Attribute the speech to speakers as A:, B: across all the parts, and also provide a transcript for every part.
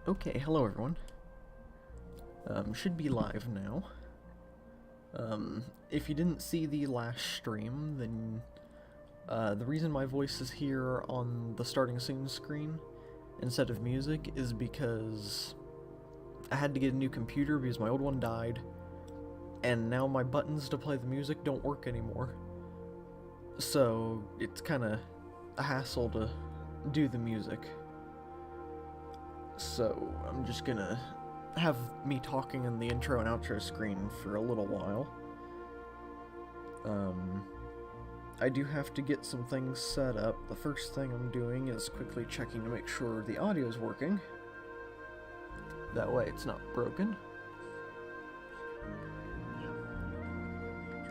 A: Okay, hello everyone. Should be live now. If you didn't see the last stream, then the reason my voice is here on the starting scene screen instead of music is because I had to get a new computer because my old one died, and now my buttons to play the music don't work anymore. So it's kind of a hassle to do the music. So I'm just gonna have me talking in the intro and outro screen for a little while. I do have to get some things set up. The first thing I'm doing is quickly checking to make sure the audio is working. That way it's not broken.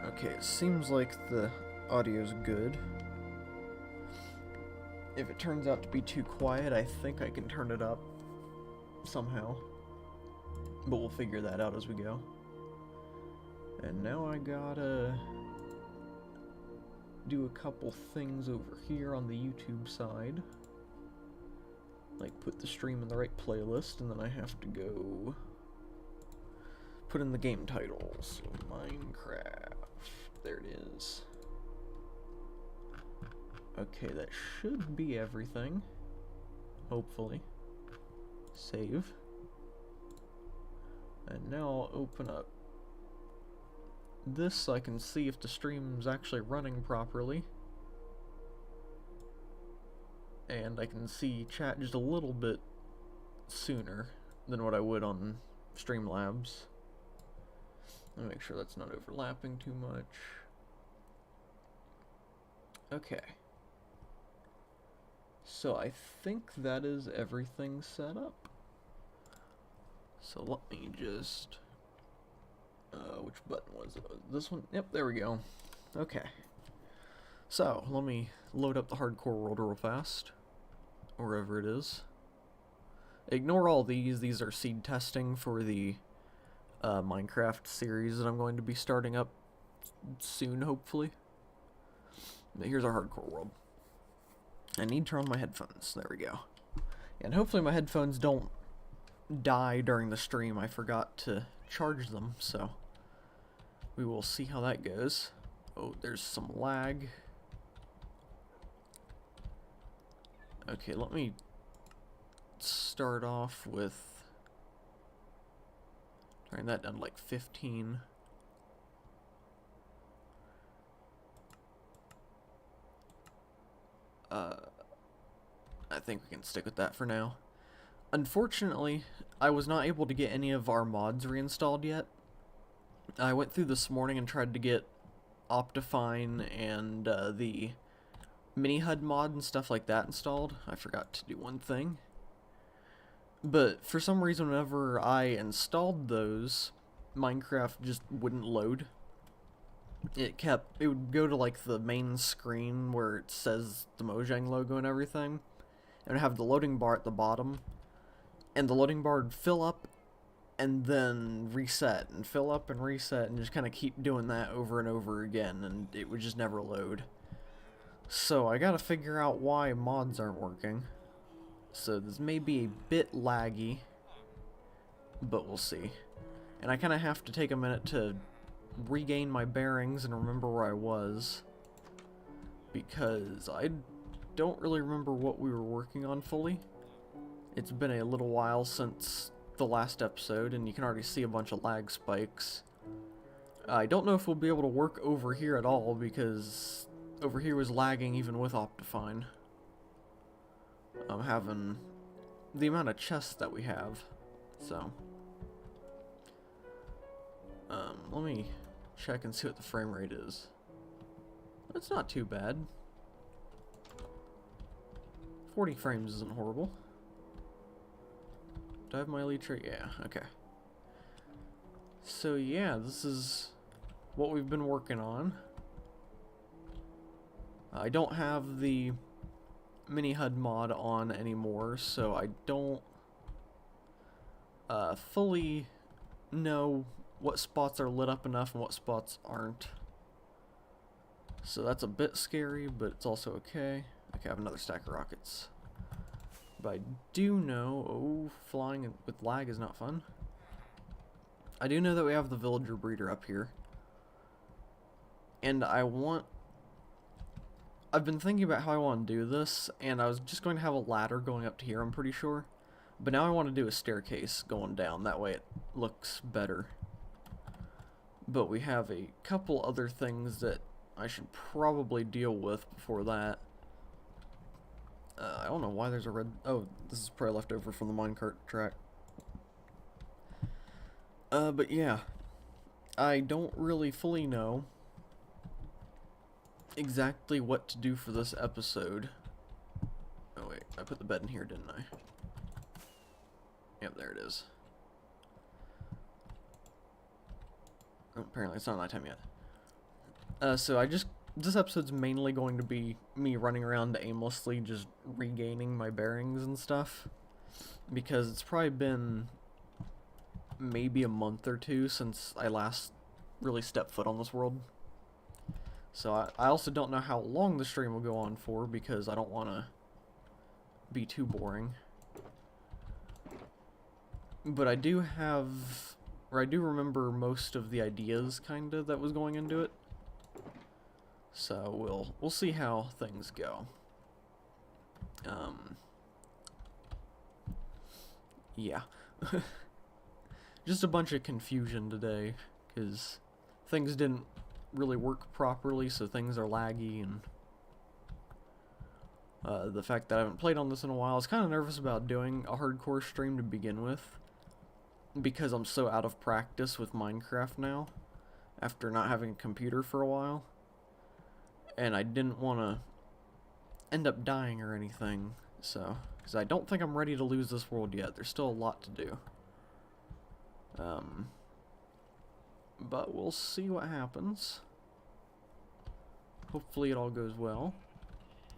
A: Okay, it seems like the audio's good. If it turns out to be too quiet, I think I can turn it up somehow. But we'll figure that out as we go. And now I gotta do a couple things over here on the YouTube side. Like put the stream in the right playlist, and then I have to go put in the game title. So Minecraft. There it is. Okay, that should be everything. Hopefully. Save. And now I'll open up this so I can see if the stream's actually running properly. And I can see chat just a little bit sooner than what I would on Streamlabs. Let me make sure that's not overlapping too much. Okay. So I think that is everything set up. So let me just... which button was it? This one? Yep, there we go. Okay. So, let me load up the hardcore world real fast. Wherever it is. Ignore all these are seed testing for the Minecraft series that I'm going to be starting up soon, hopefully. But here's our hardcore world. I need to turn on my headphones. There we go. And hopefully my headphones don't die during the stream. I forgot to charge them, so we will see how that goes. Oh, there's some lag. Okay, let me start off with turning that down to like 15. I think we can stick with that for now. Unfortunately, I was not able to get any of our mods reinstalled yet. I went through this morning and tried to get Optifine and the Mini HUD mod and stuff like that installed. I forgot to do one thing. But for some reason, whenever I installed those, Minecraft just wouldn't load. It would go to like the main screen where it says the Mojang logo and everything, and have the loading bar at the bottom, and the loading bar would fill up and then reset and fill up and reset and just kind of keep doing that over and over again, and it would just never load. So I gotta figure out why mods aren't working. So this may be a bit laggy, but we'll see. And I kind of have to take a minute to regain my bearings and remember where I was, because I don't really remember what we were working on fully. It's been a little while since the last episode, and you can already see a bunch of lag spikes. I don't know if we'll be able to work over here at all, because over here was lagging even with Optifine. I'm having the amount of chests that we have, so let me check and see what the frame rate is. It's not too bad. 40 frames isn't horrible. Do I have my elite trait? Yeah, okay. So yeah, this is what we've been working on. I don't have the Mini HUD mod on anymore, so I don't fully know what spots are lit up enough and what spots aren't. So that's a bit scary, but it's also okay. Okay, I have another stack of rockets. But I do know... Oh, flying with lag is not fun. I do know that we have the villager breeder up here. And I've been thinking about how I want to do this, and I was just going to have a ladder going up to here, I'm pretty sure. But now I want to do a staircase going down, that way it looks better. But we have a couple other things that I should probably deal with before that. I don't know why there's a red... Oh, this is probably left over from the minecart track. But yeah. I don't really fully know exactly what to do for this episode. Oh wait, I put the bed in here, didn't I? Yep, there it is. Oh, apparently it's not nighttime yet. So this episode's mainly going to be me running around aimlessly, just regaining my bearings and stuff. Because it's probably been maybe a month or two since I last really stepped foot on this world. So I also don't know how long the stream will go on for, because I don't want to be too boring. But I do remember most of the ideas, kinda, that was going into it. So we'll see how things go. Yeah. Just a bunch of confusion today, because things didn't really work properly, so things are laggy, and the fact that I haven't played on this in a while, I was kind of nervous about doing a hardcore stream to begin with, because I'm so out of practice with Minecraft now, after not having a computer for a while, and I didn't want to end up dying or anything, so, because I don't think I'm ready to lose this world yet. There's still a lot to do. But we'll see what happens. Hopefully it all goes well.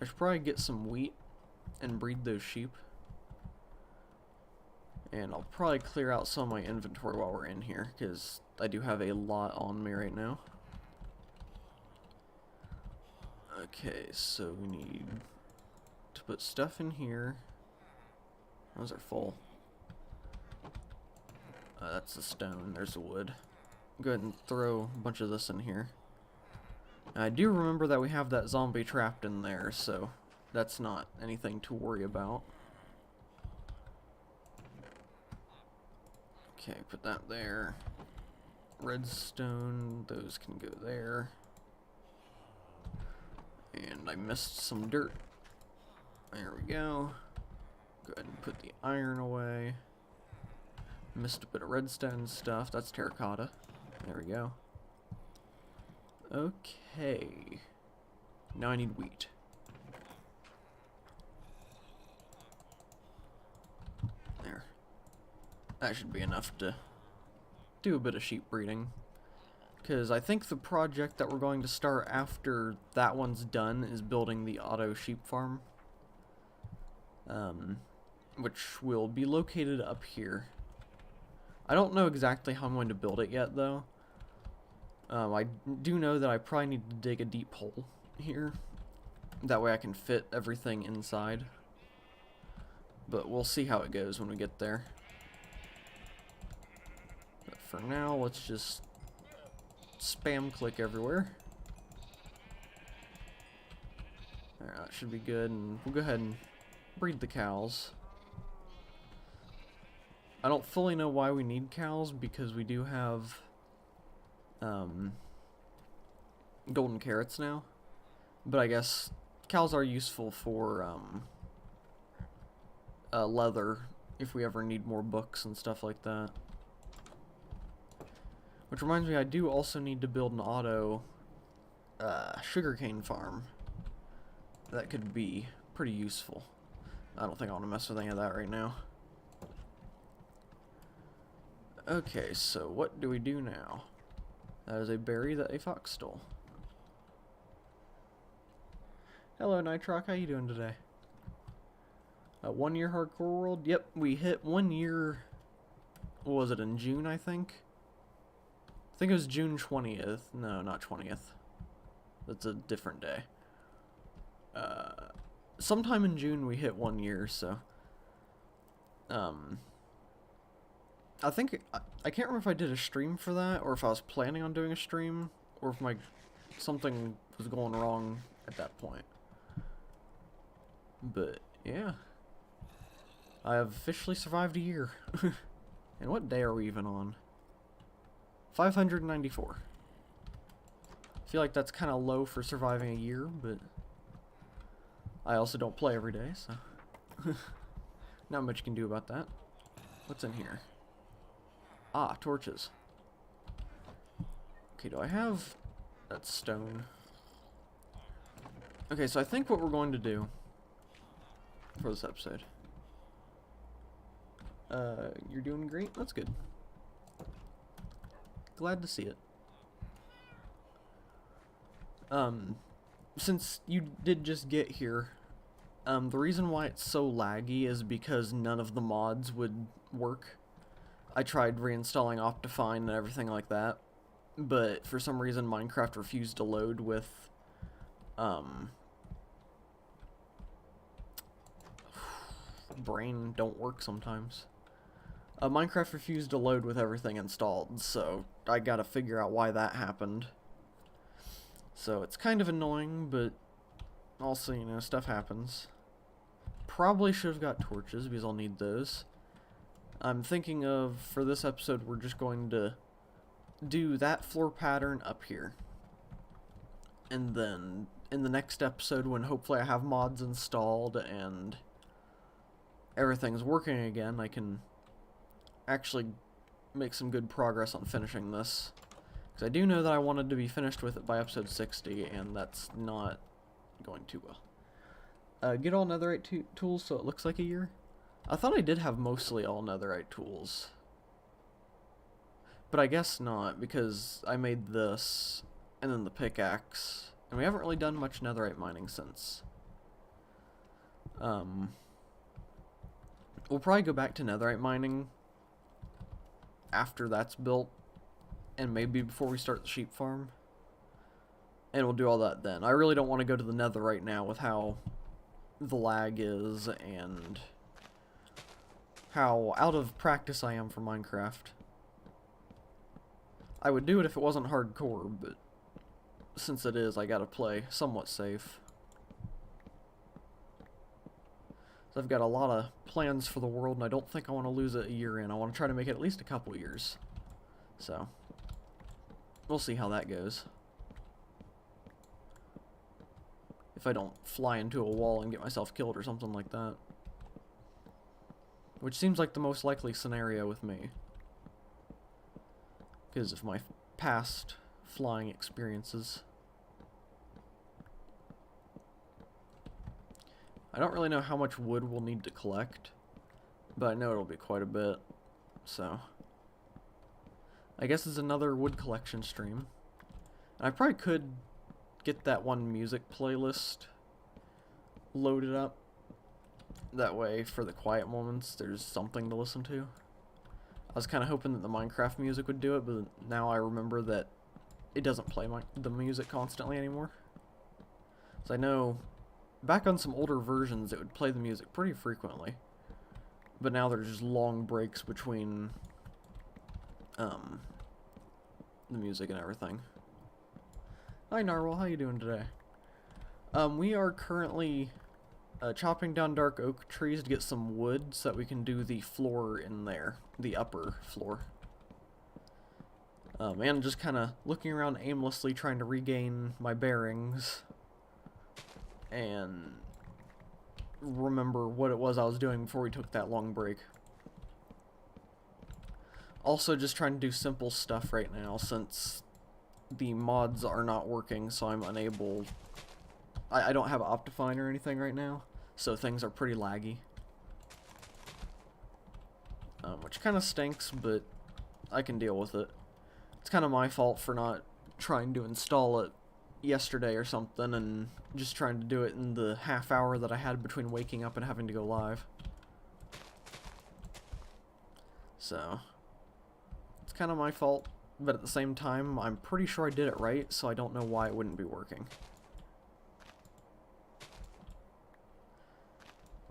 A: I should probably get some wheat and breed those sheep. And I'll probably clear out some of my inventory while we're in here, because I do have a lot on me right now. Okay, so we need to put stuff in here. Those are full. That's the stone, there's the wood. Go ahead and throw a bunch of this in here. I do remember that we have that zombie trapped in there, so that's not anything to worry about. Okay, put that there. Redstone, those can go there. And I missed some dirt. There we go. Go ahead and put the iron away. Missed a bit of redstone stuff. That's terracotta. There we go. Okay. Now I need wheat. There. That should be enough to do a bit of sheep breeding. Because I think the project that we're going to start after that one's done is building the auto sheep farm. Which will be located up here. I don't know exactly how I'm going to build it yet, though. I do know that I probably need to dig a deep hole here. That way I can fit everything inside. But we'll see how it goes when we get there. But for now, let's just spam click everywhere. Alright, that should be good, and we'll go ahead and breed the cows. I don't fully know why we need cows, because we do have golden carrots now. But I guess cows are useful for leather if we ever need more books and stuff like that. Which reminds me, I do also need to build an auto sugarcane farm. That could be pretty useful. I don't think I want to mess with any of that right now. Okay, so what do we do now? That is a berry that a fox stole. Hello, Nitroc. How you doing today? 1 year hardcore world? Yep, we hit 1 year. What was it, in June, I think? I think it was June 20th. No, not 20th. That's a different day. Sometime in June we hit 1 year, so Um, I think I can't remember if I did a stream for that or if I was planning on doing a stream or if something was going wrong at that point. But yeah, I have officially survived a year. And what day are we even on? 594. I feel like that's kind of low for surviving a year, but I also don't play every day, so not much you can do about that. What's in here? Ah, torches. Okay, do I have that stone? Okay, so I think what we're going to do for this episode. You're doing great? That's good. Glad to see it. Since you did just get here, the reason why it's so laggy is because none of the mods would work. I tried reinstalling Optifine and everything like that, but for some reason Minecraft refused to load with, brain don't work sometimes. Minecraft refused to load with everything installed, so I gotta figure out why that happened. So it's kind of annoying, but also, you know, stuff happens. Probably should have got torches, because I'll need those. I'm thinking of, for this episode, we're just going to do that floor pattern up here. And then, in the next episode, when hopefully I have mods installed and everything's working again, I can actually make some good progress on finishing this. Because I do know that I wanted to be finished with it by episode 60, and that's not going too well. Get all netherite tools so it looks like a year. I thought I did have mostly all netherite tools. But I guess not, because I made this, and then the pickaxe, and we haven't really done much netherite mining since. We'll probably go back to netherite mining after that's built, and maybe before we start the sheep farm. And we'll do all that then. I really don't want to go to the nether right now with how the lag is and how out of practice I am for Minecraft. I would do it if it wasn't hardcore, but since it is, I gotta play somewhat safe. So I've got a lot of plans for the world, and I don't think I want to lose it a year in. I want to try to make it at least a couple years. So, we'll see how that goes. If I don't fly into a wall and get myself killed or something like that. Which seems like the most likely scenario with me. Because of my past flying experiences. I don't really know how much wood we'll need to collect, but I know it'll be quite a bit, so I guess it's another wood collection stream. And I probably could get that one music playlist loaded up. That way, for the quiet moments, there's something to listen to. I was kind of hoping that the Minecraft music would do it, but now I remember that it doesn't play the music constantly anymore. So I know back on some older versions, it would play the music pretty frequently. But now there's just long breaks between the music and everything. Hi Narwhal, how you doing today? We are currently chopping down dark oak trees to get some wood so that we can do the floor in there, the upper floor. And just kind of looking around aimlessly trying to regain my bearings and remember what it was I was doing before we took that long break. Also just trying to do simple stuff right now since the mods are not working, so I'm unable... I don't have Optifine or anything right now, so things are pretty laggy. Which kind of stinks, but I can deal with it. It's kind of my fault for not trying to install it yesterday or something and just trying to do it in the half hour that I had between waking up and having to go live. So, it's kind of my fault, but at the same time, I'm pretty sure I did it right, so I don't know why it wouldn't be working.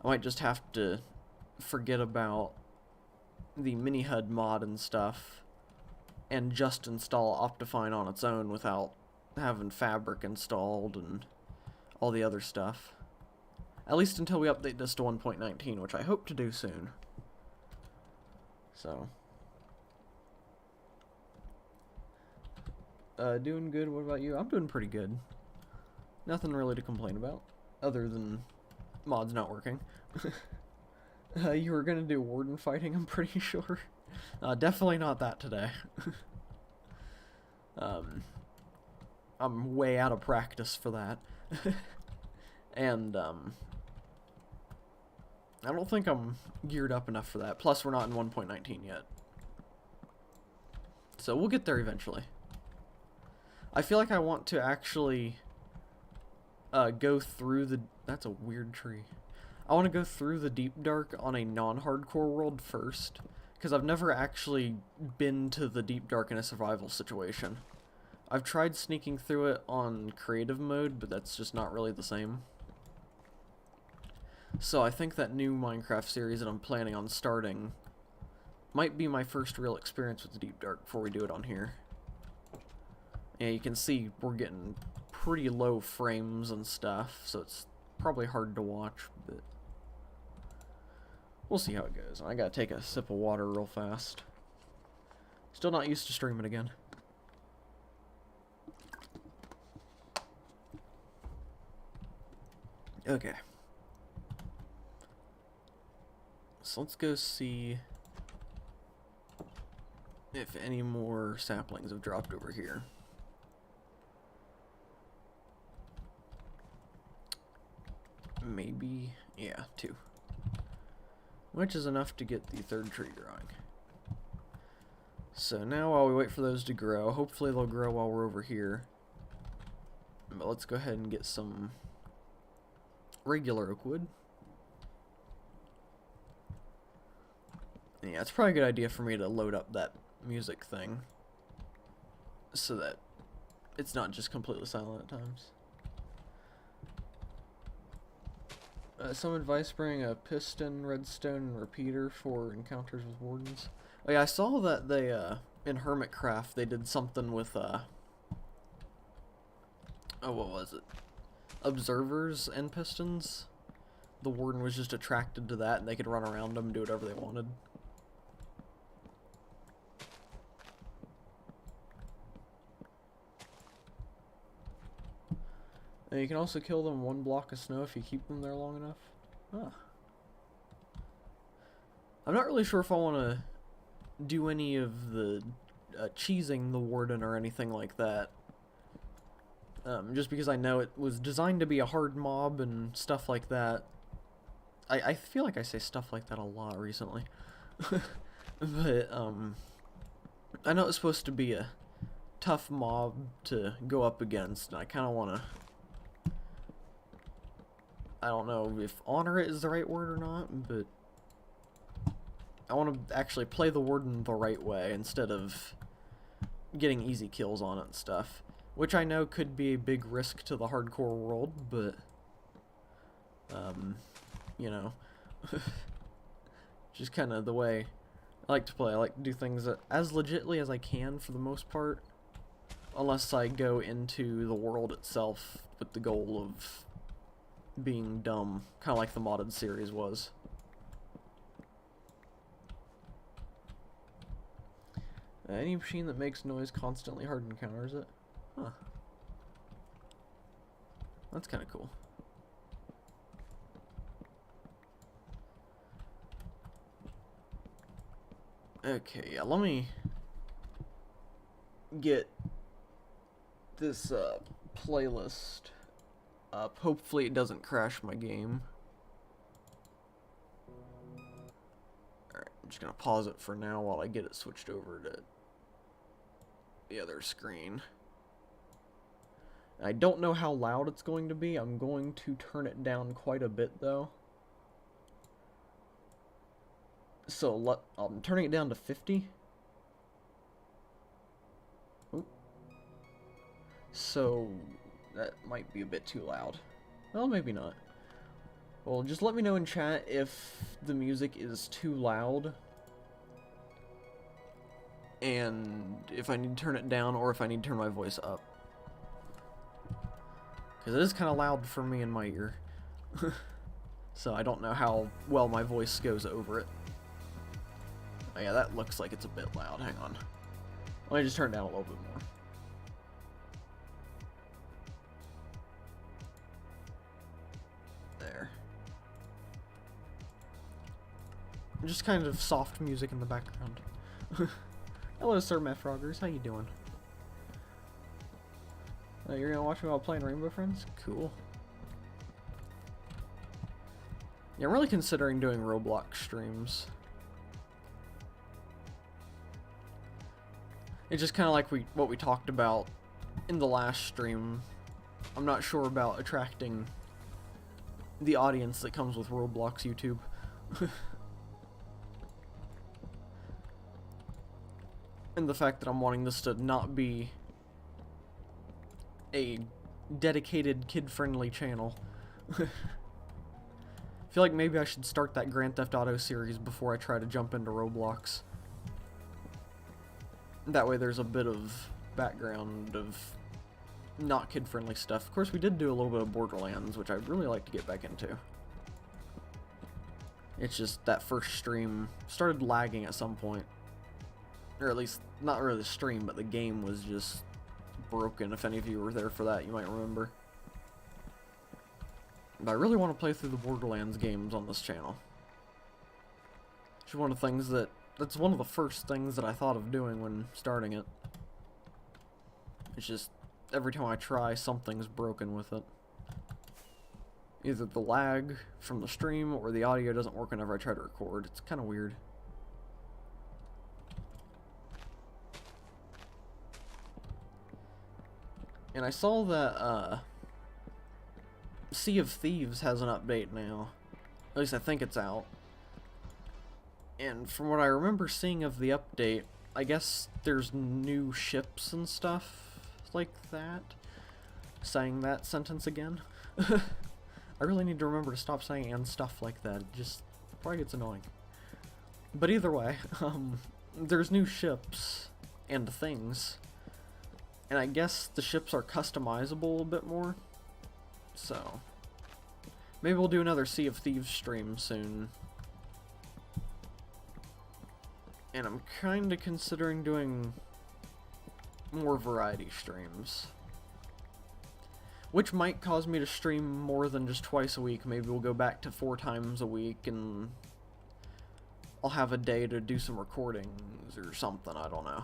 A: I might just have to forget about the mini HUD mod and stuff and just install Optifine on its own without having Fabric installed and all the other stuff. At least until we update this to 1.19, which I hope to do soon. So. Doing good. What about you? I'm doing pretty good. Nothing really to complain about, other than mods not working. You were gonna do warden fighting, I'm pretty sure. Definitely not that today. I'm way out of practice for that. And, I don't think I'm geared up enough for that. Plus, we're not in 1.19 yet. So, we'll get there eventually. I feel like I want to actually go through the... That's a weird tree. I want to go through the Deep Dark on a non-hardcore world first, because I've never actually been to the Deep Dark in a survival situation. I've tried sneaking through it on creative mode, but that's just not really the same. So I think that new Minecraft series that I'm planning on starting might be my first real experience with the Deep Dark before we do it on here. Yeah, you can see we're getting pretty low frames and stuff, so it's probably hard to watch, but we'll see how it goes. I gotta take a sip of water real fast. Still not used to streaming again. Okay. So let's go see if any more saplings have dropped over here. Maybe, yeah, 2. Which is enough to get the 3rd tree growing. So now while we wait for those to grow, hopefully they'll grow while we're over here. But let's go ahead and get some regular oak wood. Yeah, it's probably a good idea for me to load up that music thing so that it's not just completely silent at times. Some advice: bring a piston, redstone, and repeater for encounters with wardens. Oh yeah, I saw that they, in Hermitcraft, they did something with, oh, what was it? Observers and pistons. The warden was just attracted to that, and they could run around them and do whatever they wanted. And you can also kill them 1 block of snow if you keep them there long enough. Huh. I'm not really sure if I want to do any of the cheesing the warden or anything like that. Just because I know it was designed to be a hard mob and stuff like that. I feel like I say stuff like that a lot recently. But, I know it's supposed to be a tough mob to go up against, and I kind of want to... I don't know if honor it is the right word or not, but I want to actually play the warden the right way instead of getting easy kills on it and stuff. Which I know could be a big risk to the hardcore world, but, you know, just kind of the way I like to play. I like to do things as legitly as I can for the most part, unless I go into the world itself with the goal of being dumb, kind of like the modded series was. Any machine that makes noise constantly hard encounters it. Huh. That's kind of cool. Okay, yeah, let me get this playlist up. Hopefully it doesn't crash my game. Alright, I'm just gonna pause it for now while I get it switched over to the other screen. I don't know how loud it's going to be. I'm going to turn it down quite a bit though. So I'm turning it down to 50. Oop. So that might be a bit too loud. Well, maybe not. Well, just let me know in chat if the music is too loud, and if I need to turn it down, or if I need to turn my voice up. Because it is kind of loud for me in my ear. So I don't know how well my voice goes over it. Oh yeah, that looks like it's a bit loud. Hang on. Let me just turn it down a little bit more. There. Just kind of soft music in the background. Hello, Sir Methroggers. How you doing? You're gonna watch me while playing Rainbow Friends? Cool. Yeah, I'm really considering doing Roblox streams. It's just kind of like what we talked about in the last stream. I'm not sure about attracting the audience that comes with Roblox YouTube. And the fact that I'm wanting this to not be a dedicated kid-friendly channel. I feel like maybe I should start that Grand Theft Auto series before I try to jump into Roblox. That way there's a bit of background of not kid-friendly stuff. Of course, we did do a little bit of Borderlands, which I'd really like to get back into. It's just that first stream started lagging at some point. Or at least, not really the stream, but the game was just broken. If any of you were there for that, you might remember. But I really want to play through the Borderlands games on this channel. It's one of the things that's one of the first things that I thought of doing when starting it. It's just, every time I try, something's broken with it. Either the lag from the stream, or the audio doesn't work whenever I try to record. It's kind of weird. And I saw that, Sea of Thieves has an update now. At least I think it's out. And from what I remember seeing of the update, I guess there's new ships and stuff like that. Saying that sentence again. I really need to remember to stop saying and stuff like that. It just probably gets annoying. But either way, there's new ships and things. And I guess the ships are customizable a bit more. So, maybe we'll do another Sea of Thieves stream soon. And I'm kinda considering doing more variety streams. Which might cause me to stream more than just twice a week. Maybe we'll go back to 4 times a week and I'll have a day to do some recordings or something, I don't know.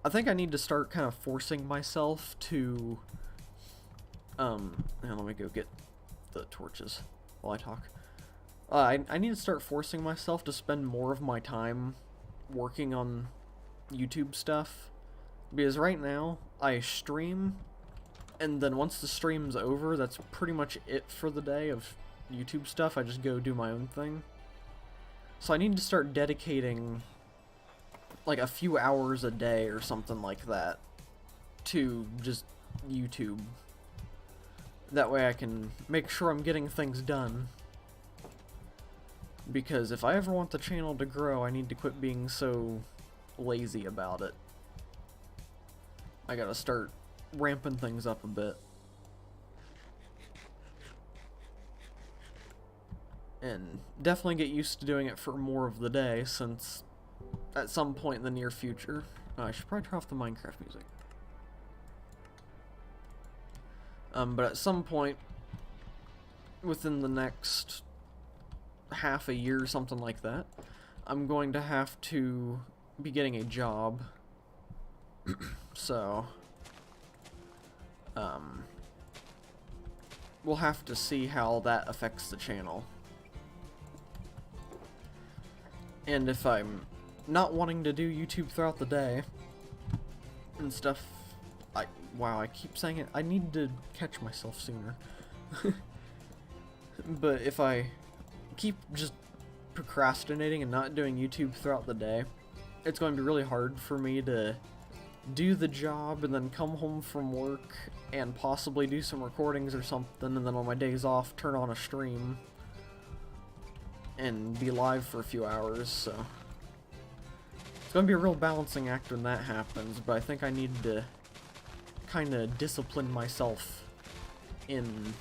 A: I think I need to start kind of forcing myself to, let me go get the torches while I talk. I need to start forcing myself to spend more of my time working on YouTube stuff. Because right now, I stream, and then once the stream's over, that's pretty much it for the day of YouTube stuff. I just go do my own thing. So I need to start dedicating like a few hours a day or something like that to just YouTube. That way I can make sure I'm getting things done. Because if I ever want the channel to grow, I need to quit being so lazy about it. I gotta start ramping things up a bit. And definitely get used to doing it for more of the day, since at some point in the near future, I should probably turn off the Minecraft music. But at some point within the next half a year, something like that, I'm going to have to be getting a job. So, we'll have to see how that affects the channel. And if I'm not wanting to do YouTube throughout the day and stuff, wow, I keep saying it, I need to catch myself sooner. But if I keep just procrastinating and not doing YouTube throughout the day, it's going to be really hard for me to do the job and then come home from work and possibly do some recordings or something, and then on my days off turn on a stream and be live for a few hours, so it's gonna be a real balancing act when that happens, but I think I need to kinda discipline myself in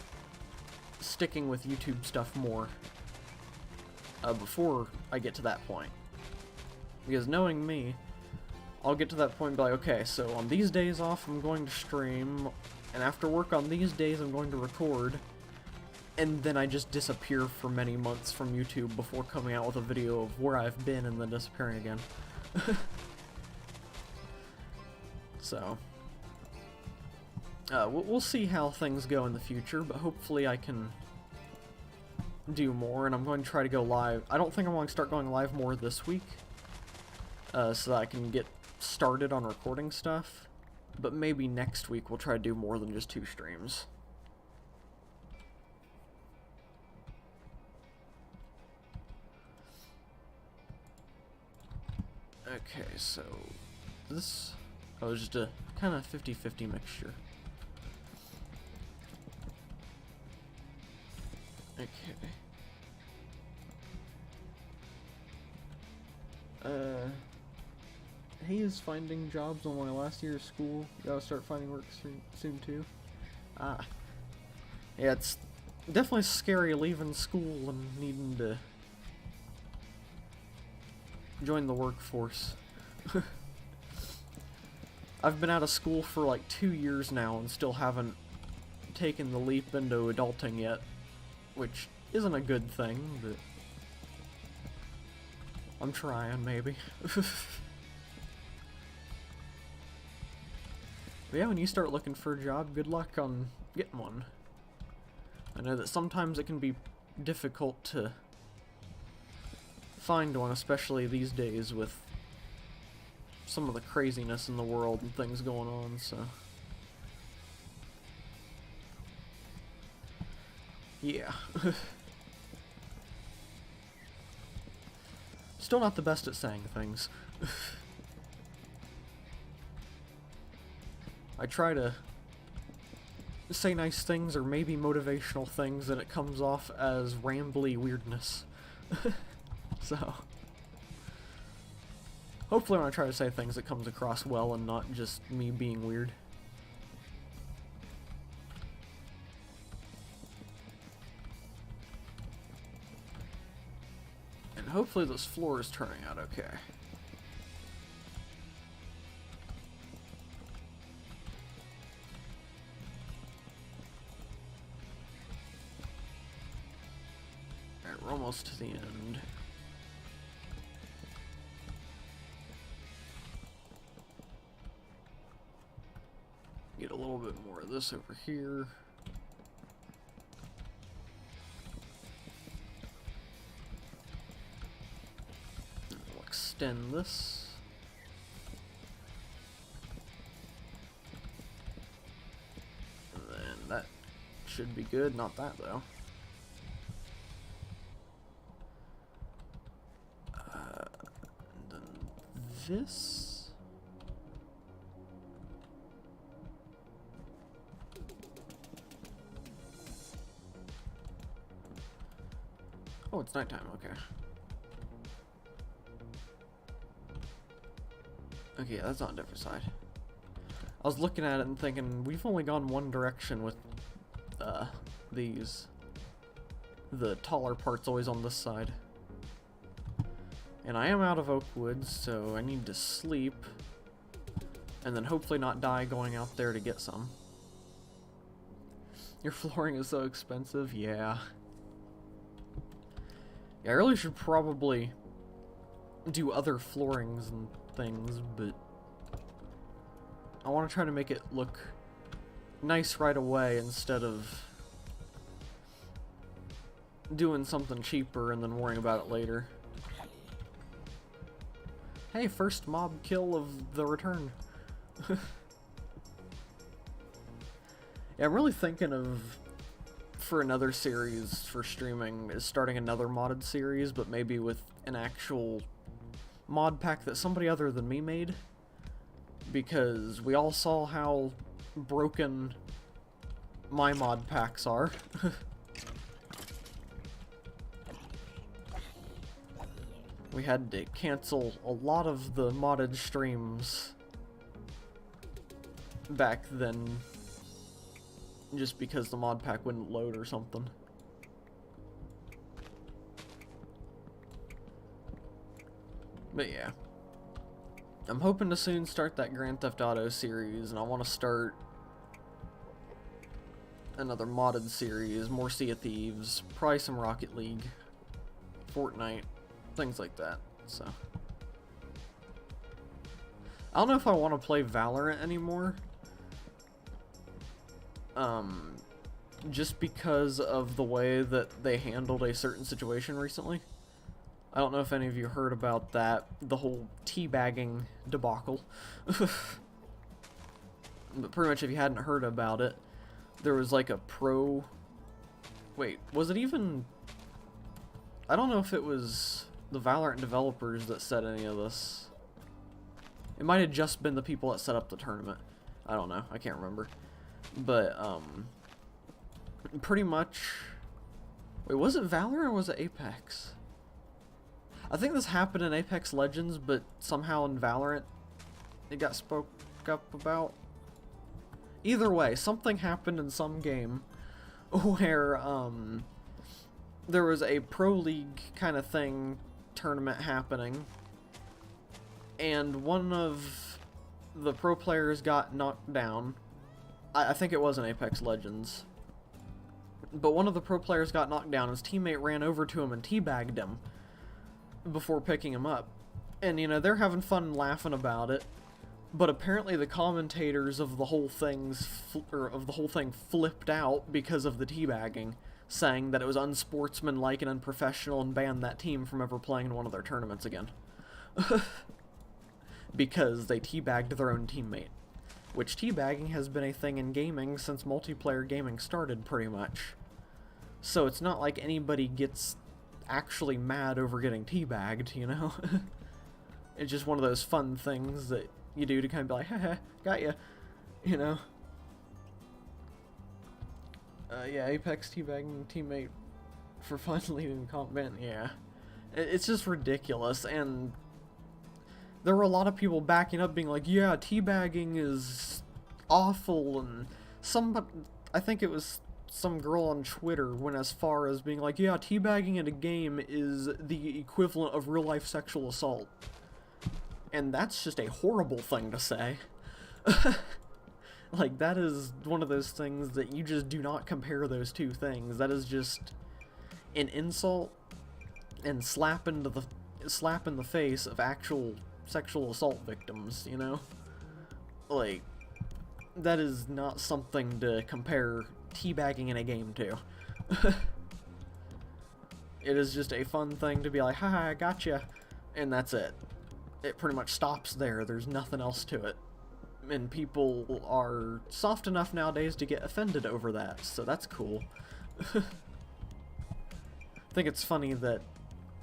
A: sticking with YouTube stuff more before I get to that point. Because knowing me, I'll get to that point and be like, okay, so on these days off I'm going to stream, and after work on these days I'm going to record, and then I just disappear for many months from YouTube before coming out with a video of where I've been and then disappearing again. So, we'll see how things go in the future, but hopefully I can do more, and I'm going to try to go live. I don't think I'm going to start going live more this week, so that I can get started on recording stuff, but maybe next week we'll try to do more than just 2 streams. Okay, so this was just a kind of 50-50 mixture. Okay. He is finding jobs on my last year of school. Gotta start finding work soon too. Ah. Yeah, it's definitely scary leaving school and needing to join the workforce. I've been out of school for like 2 years now and still haven't taken the leap into adulting yet, which isn't a good thing, but I'm trying, maybe. But yeah, when you start looking for a job, good luck on getting one. I know that sometimes it can be difficult to find one, especially these days with some of the craziness in the world and things going on, so yeah. Still not the best at saying things. I try to say nice things or maybe motivational things and it comes off as rambly weirdness. So hopefully when I try to say things it comes across well and not just me being weird. And hopefully this floor is turning out okay. Alright, we're almost to the end. Get a little bit more of this over here. We'll extend this. And then that should be good, not that though. And then this. Oh, it's nighttime, okay. Okay, that's on a different side. I was looking at it and thinking, we've only gone one direction with these. The taller part's always on this side. And I am out of oak wood, so I need to sleep. And then hopefully not die going out there to get some. Your flooring is so expensive, yeah. Yeah, I really should probably do other floorings and things, but I want to try to make it look nice right away instead of doing something cheaper and then worrying about it later. Hey, first mob kill of the return. Yeah, I'm really thinking of, for another series for streaming, is starting another modded series, but maybe with an actual mod pack that somebody other than me made. because we all saw how broken my mod packs are. We had to cancel a lot of the modded streams back then just because the mod pack wouldn't load or something. But yeah, I'm hoping to soon start that Grand Theft Auto series, and I want to start another modded series, more Sea of Thieves, probably some Rocket League, Fortnite, things like that. So I don't know if I want to play Valorant anymore, just because of the way that they handled a certain situation recently. I don't know if any of you heard about that, the whole teabagging debacle. But pretty much if you hadn't heard about it, there was like a pro... Wait, was it even... I don't know if it was the Valorant developers that said any of this. It might have just been the people that set up the tournament. I don't know, I can't remember. But, pretty much... Wait, was it Valorant or was it Apex? I think this happened in Apex Legends, but somehow in Valorant it got spoke up about. Either way, something happened in some game where there was a pro league kind of thing tournament happening, and one of the pro players got knocked down. I think it was in Apex Legends. But one of the pro players got knocked down, his teammate ran over to him and teabagged him before picking him up. And, you know, they're having fun and laughing about it, but apparently the commentators of the whole thing flipped out because of the teabagging, saying that it was unsportsmanlike and unprofessional and banned that team from ever playing in one of their tournaments again. Because they teabagged their own teammate. Which teabagging has been a thing in gaming since multiplayer gaming started, pretty much. So it's not like anybody gets actually mad over getting teabagged, you know? It's just one of those fun things that you do to kind of be like, haha, got ya, you know? Yeah, Apex teabagging teammate for fun leading comment, yeah. It's just ridiculous, and there were a lot of people backing up being like, yeah, teabagging is awful, and I think it was some girl on Twitter went as far as being like, yeah, teabagging in a game is the equivalent of real-life sexual assault. And that's just a horrible thing to say. Like, that is one of those things that you just do not compare those two things. That is just an insult and slap in the face of actual sexual assault victims, you know? Like, that is not something to compare teabagging in a game to. It is just a fun thing to be like, haha, I gotcha, and that's it. It pretty much stops there. There's nothing else to it. And people are soft enough nowadays to get offended over that, so that's cool. I think it's funny that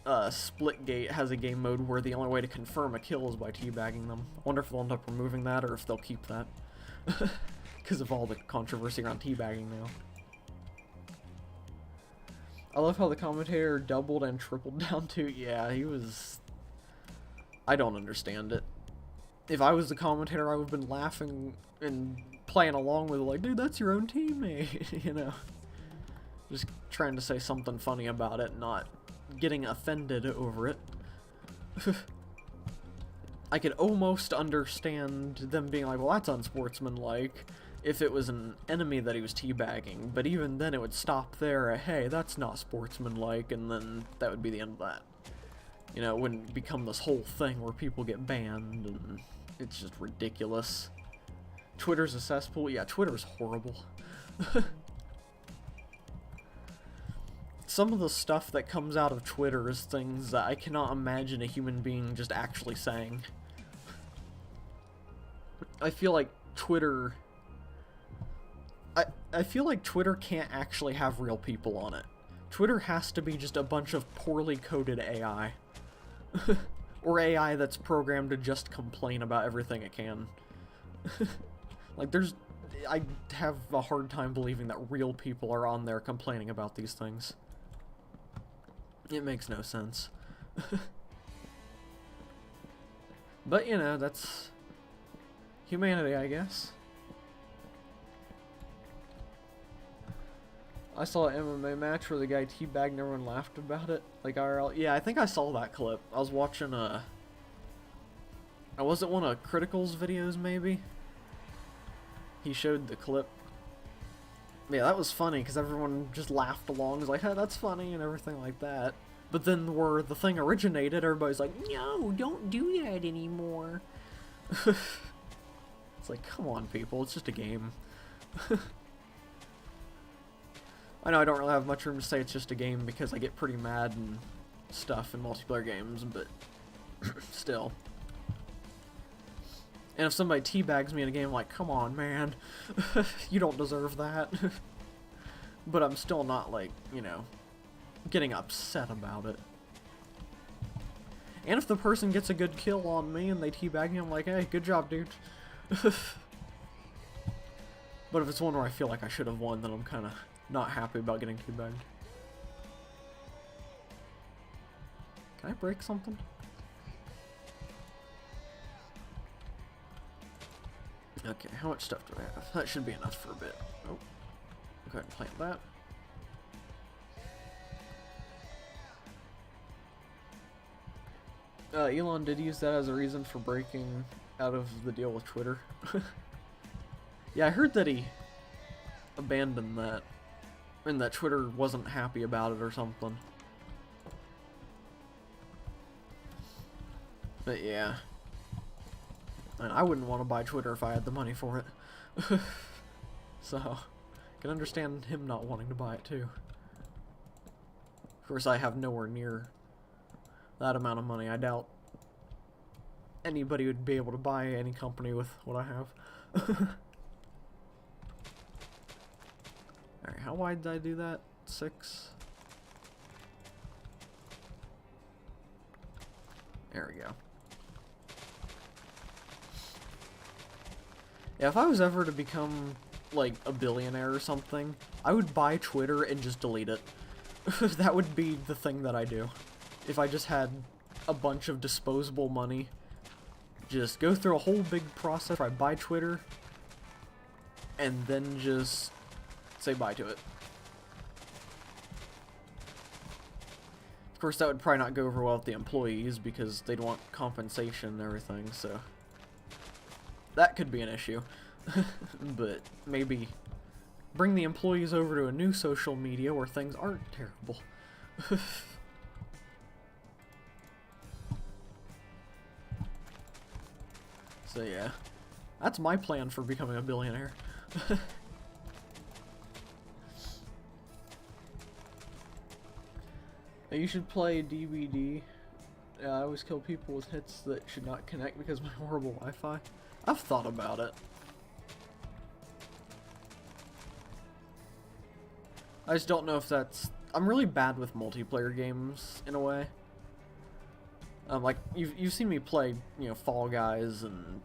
A: Splitgate has a game mode where the only way to confirm a kill is by teabagging them. I wonder if they'll end up removing that or if they'll keep that. Because of all the controversy around teabagging now. I love how the commentator doubled and tripled down too. Yeah, he was... I don't understand it. If I was the commentator, I would have been laughing and playing along with it, like, dude, that's your own teammate, you know? Just trying to say something funny about it, not getting offended over it. I could almost understand them being like, well, that's unsportsmanlike, if it was an enemy that he was teabagging, but even then it would stop there at, hey, that's not sportsmanlike, and then that would be the end of that. You know, it wouldn't become this whole thing where people get banned, and it's just ridiculous. Twitter's a cesspool? Yeah, Twitter's horrible. Some of the stuff that comes out of Twitter is things that I cannot imagine a human being just actually saying. I feel like Twitter... I feel like Twitter can't actually have real people on it. Twitter has to be just a bunch of poorly coded AI. Or AI that's programmed to just complain about everything it can. Like, I have a hard time believing that real people are on there complaining about these things. It makes no sense. But, you know, that's humanity, I guess. I saw an MMA match where the guy teabagged and everyone laughed about it. Like, IRL. Yeah, I think I saw that clip. I was watching, was it one of Critical's videos, maybe? He showed the clip. Yeah, that was funny, because everyone just laughed along. It was like, hey, that's funny, and everything like that. But then where the thing originated, everybody's like, no, don't do that anymore. It's like, come on, people, it's just a game. I know I don't really have much room to say it's just a game because I get pretty mad and stuff in multiplayer games, but still. And if somebody teabags me in a game, I'm like, come on, man, you don't deserve that. But I'm still not, like, you know, getting upset about it. And if the person gets a good kill on me and they teabag me, I'm like, hey, good job, dude. But if it's one where I feel like I should have won, then I'm kind of not happy about getting teabagged. Can I break something? Okay, how much stuff do I have? That should be enough for a bit. Oh, go ahead and plant that. Elon did use that as a reason for breaking out of the deal with Twitter. Yeah, I heard that he abandoned that, and that Twitter wasn't happy about it or something. But yeah. And I wouldn't want to buy Twitter if I had the money for it. So, I can understand him not wanting to buy it too. Of course, I have nowhere near that amount of money. I doubt anybody would be able to buy any company with what I have. Alright, how wide did I do that? 6? There we go. Yeah, if I was ever to become, like, a billionaire or something, I would buy Twitter and just delete it. That would be the thing that I do. If I just had a bunch of disposable money, just go through a whole big process where I buy Twitter, and then just say bye to it. Of course, that would probably not go over well with the employees because they'd want compensation and everything, so that could be an issue. But maybe bring the employees over to a new social media where things aren't terrible. So yeah, that's my plan for becoming a billionaire. You should play DBD. I always kill people with hits that should not connect because of my horrible Wi-Fi. I've thought about it. I just don't know if that's... I'm really bad with multiplayer games, in a way. Like, you've seen me play, you know, Fall Guys and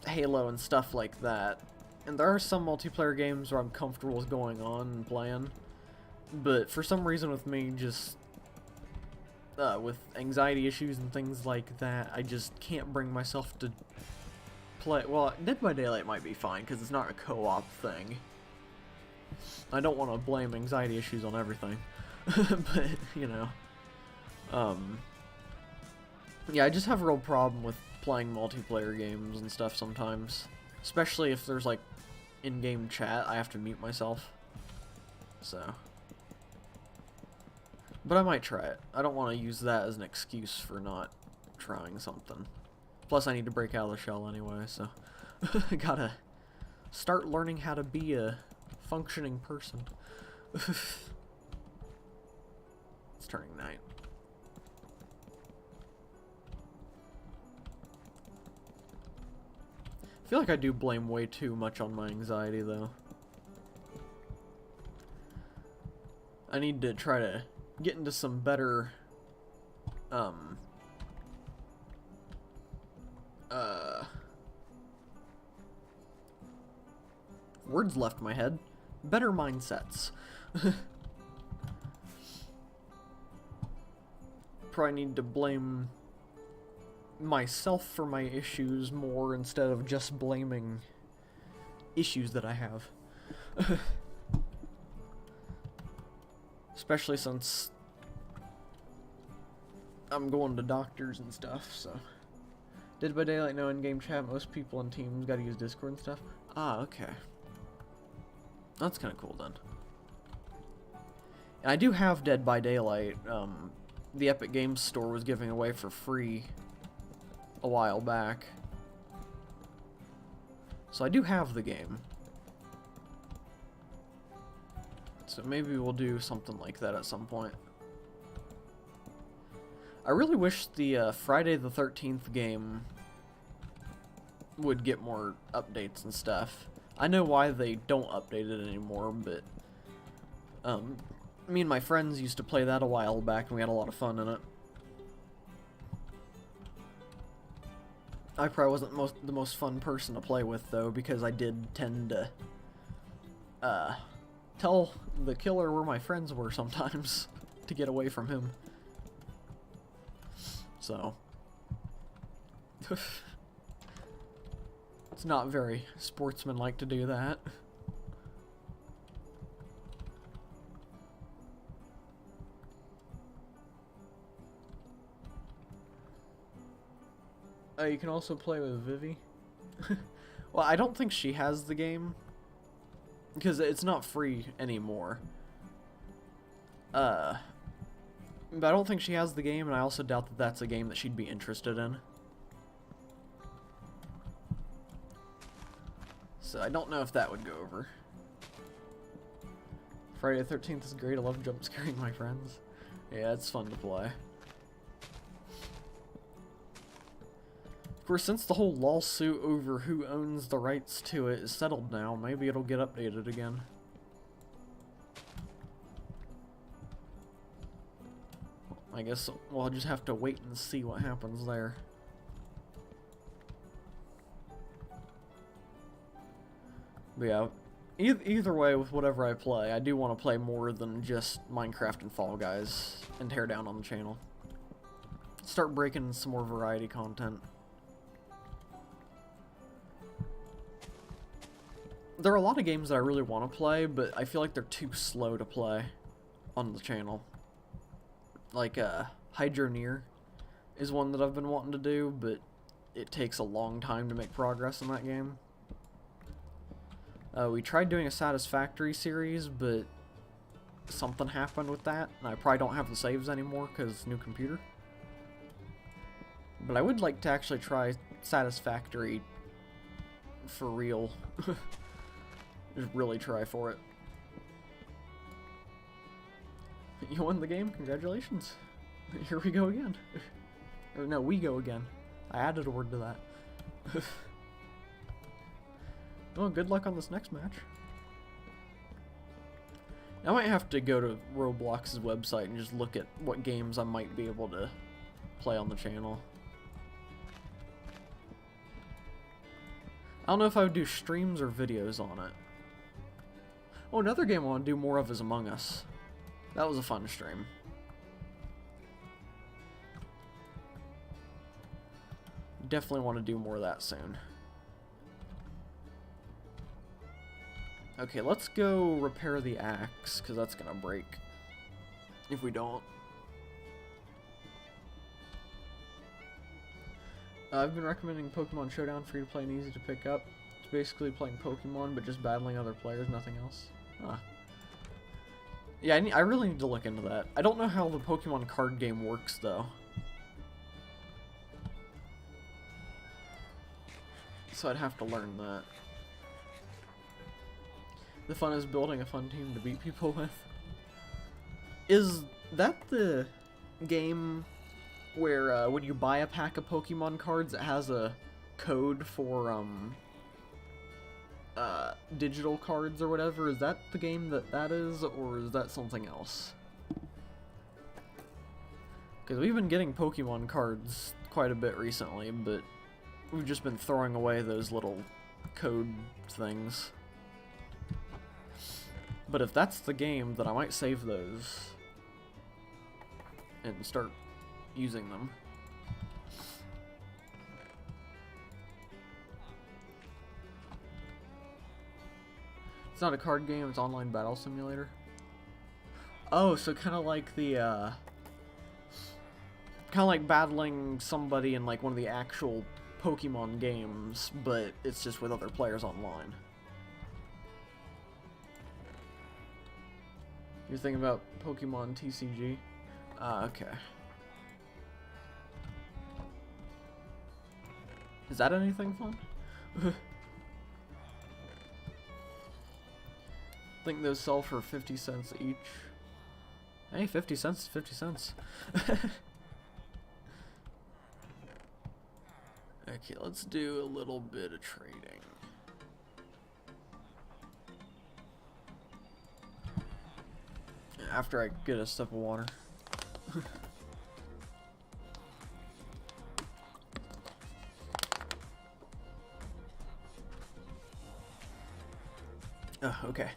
A: Halo and stuff like that. And there are some multiplayer games where I'm comfortable with going on and playing. But for some reason with me, just... with anxiety issues and things like that, I just can't bring myself to play. Well, Dead by Daylight might be fine because it's not a co-op thing. I don't want to blame anxiety issues on everything, but you know, yeah, I just have a real problem with playing multiplayer games and stuff sometimes, especially if there's like in-game chat. I have to mute myself, so. But I might try it. I don't want to use that as an excuse for not trying something. Plus, I need to break out of the shell anyway, so I gotta start learning how to be a functioning person. It's turning night. I feel like I do blame way too much on my anxiety, though. I need to try to get into some better Words left my head. Better mindsets. Probably need to blame myself for my issues more instead of just blaming issues that I have. Especially since I'm going to doctors and stuff, so. Dead by Daylight, no in-game chat. Most people in teams gotta use Discord and stuff. Ah, okay. That's kinda cool then. And I do have Dead by Daylight. The Epic Games Store was giving away for free a while back. So I do have the game. So maybe we'll do something like that at some point. I really wish the Friday the 13th game would get more updates and stuff. I know why they don't update it anymore, but me and my friends used to play that a while back and we had a lot of fun in it. I probably wasn't the most fun person to play with though, because I did tend to tell the killer where my friends were sometimes to get away from him. So it's not very sportsmanlike to do that. You can also play with Vivi. Well, I don't think she has the game, because it's not free anymore. But I don't think she has the game, and I also doubt that that's a game that she'd be interested in. So I don't know if that would go over. Friday the 13th is great. I love jump scaring my friends. Yeah, it's fun to play. Of course, since the whole lawsuit over who owns the rights to it is settled now, maybe it'll get updated again. I guess we'll just have to wait and see what happens there. But yeah, either way, with whatever I play, I do want to play more than just Minecraft and Fall Guys and tear down on the channel. Start breaking some more variety content. There are a lot of games that I really want to play, but I feel like they're too slow to play on the channel. Like, Hydroneer is one that I've been wanting to do, but it takes a long time to make progress in that game. We tried doing a Satisfactory series, but something happened with that, and I probably don't have the saves anymore because new computer. But I would like to actually try Satisfactory for real. Just really try for it. You won the game? Congratulations. Here we go again. Or no, we go again. I added a word to that. Well, good luck on this next match. I might have to go to Roblox's website and just look at what games I might be able to play on the channel. I don't know if I would do streams or videos on it. Oh, another game I want to do more of is Among Us. That was a fun stream. Definitely want to do more of that soon. Okay, let's go repair the axe, because that's going to break if we don't. I've been recommending Pokemon Showdown, free to play and easy to pick up. It's basically playing Pokemon, but just battling other players, nothing else. Huh. Yeah, I really need to look into that. I don't know how the Pokemon card game works, though. So I'd have to learn that. The fun is building a fun team to beat people with. Is that the game where when you buy a pack of Pokemon cards, it has a code for digital cards or whatever? Is that the game that is, or is that something else? Because we've been getting Pokemon cards quite a bit recently, but we've just been throwing away those little code things. But if that's the game, then I might save those and start using them. It's not a card game, it's online battle simulator. Oh, so kind of like the, kind of like battling somebody in like one of the actual Pokemon games, but it's just with other players online. You're thinking about Pokemon TCG? Okay. Is that anything fun? I think those sell for 50 cents each. Hey, 50 cents is 50 cents. Okay, let's do a little bit of trading. After I get a sip of water. Okay.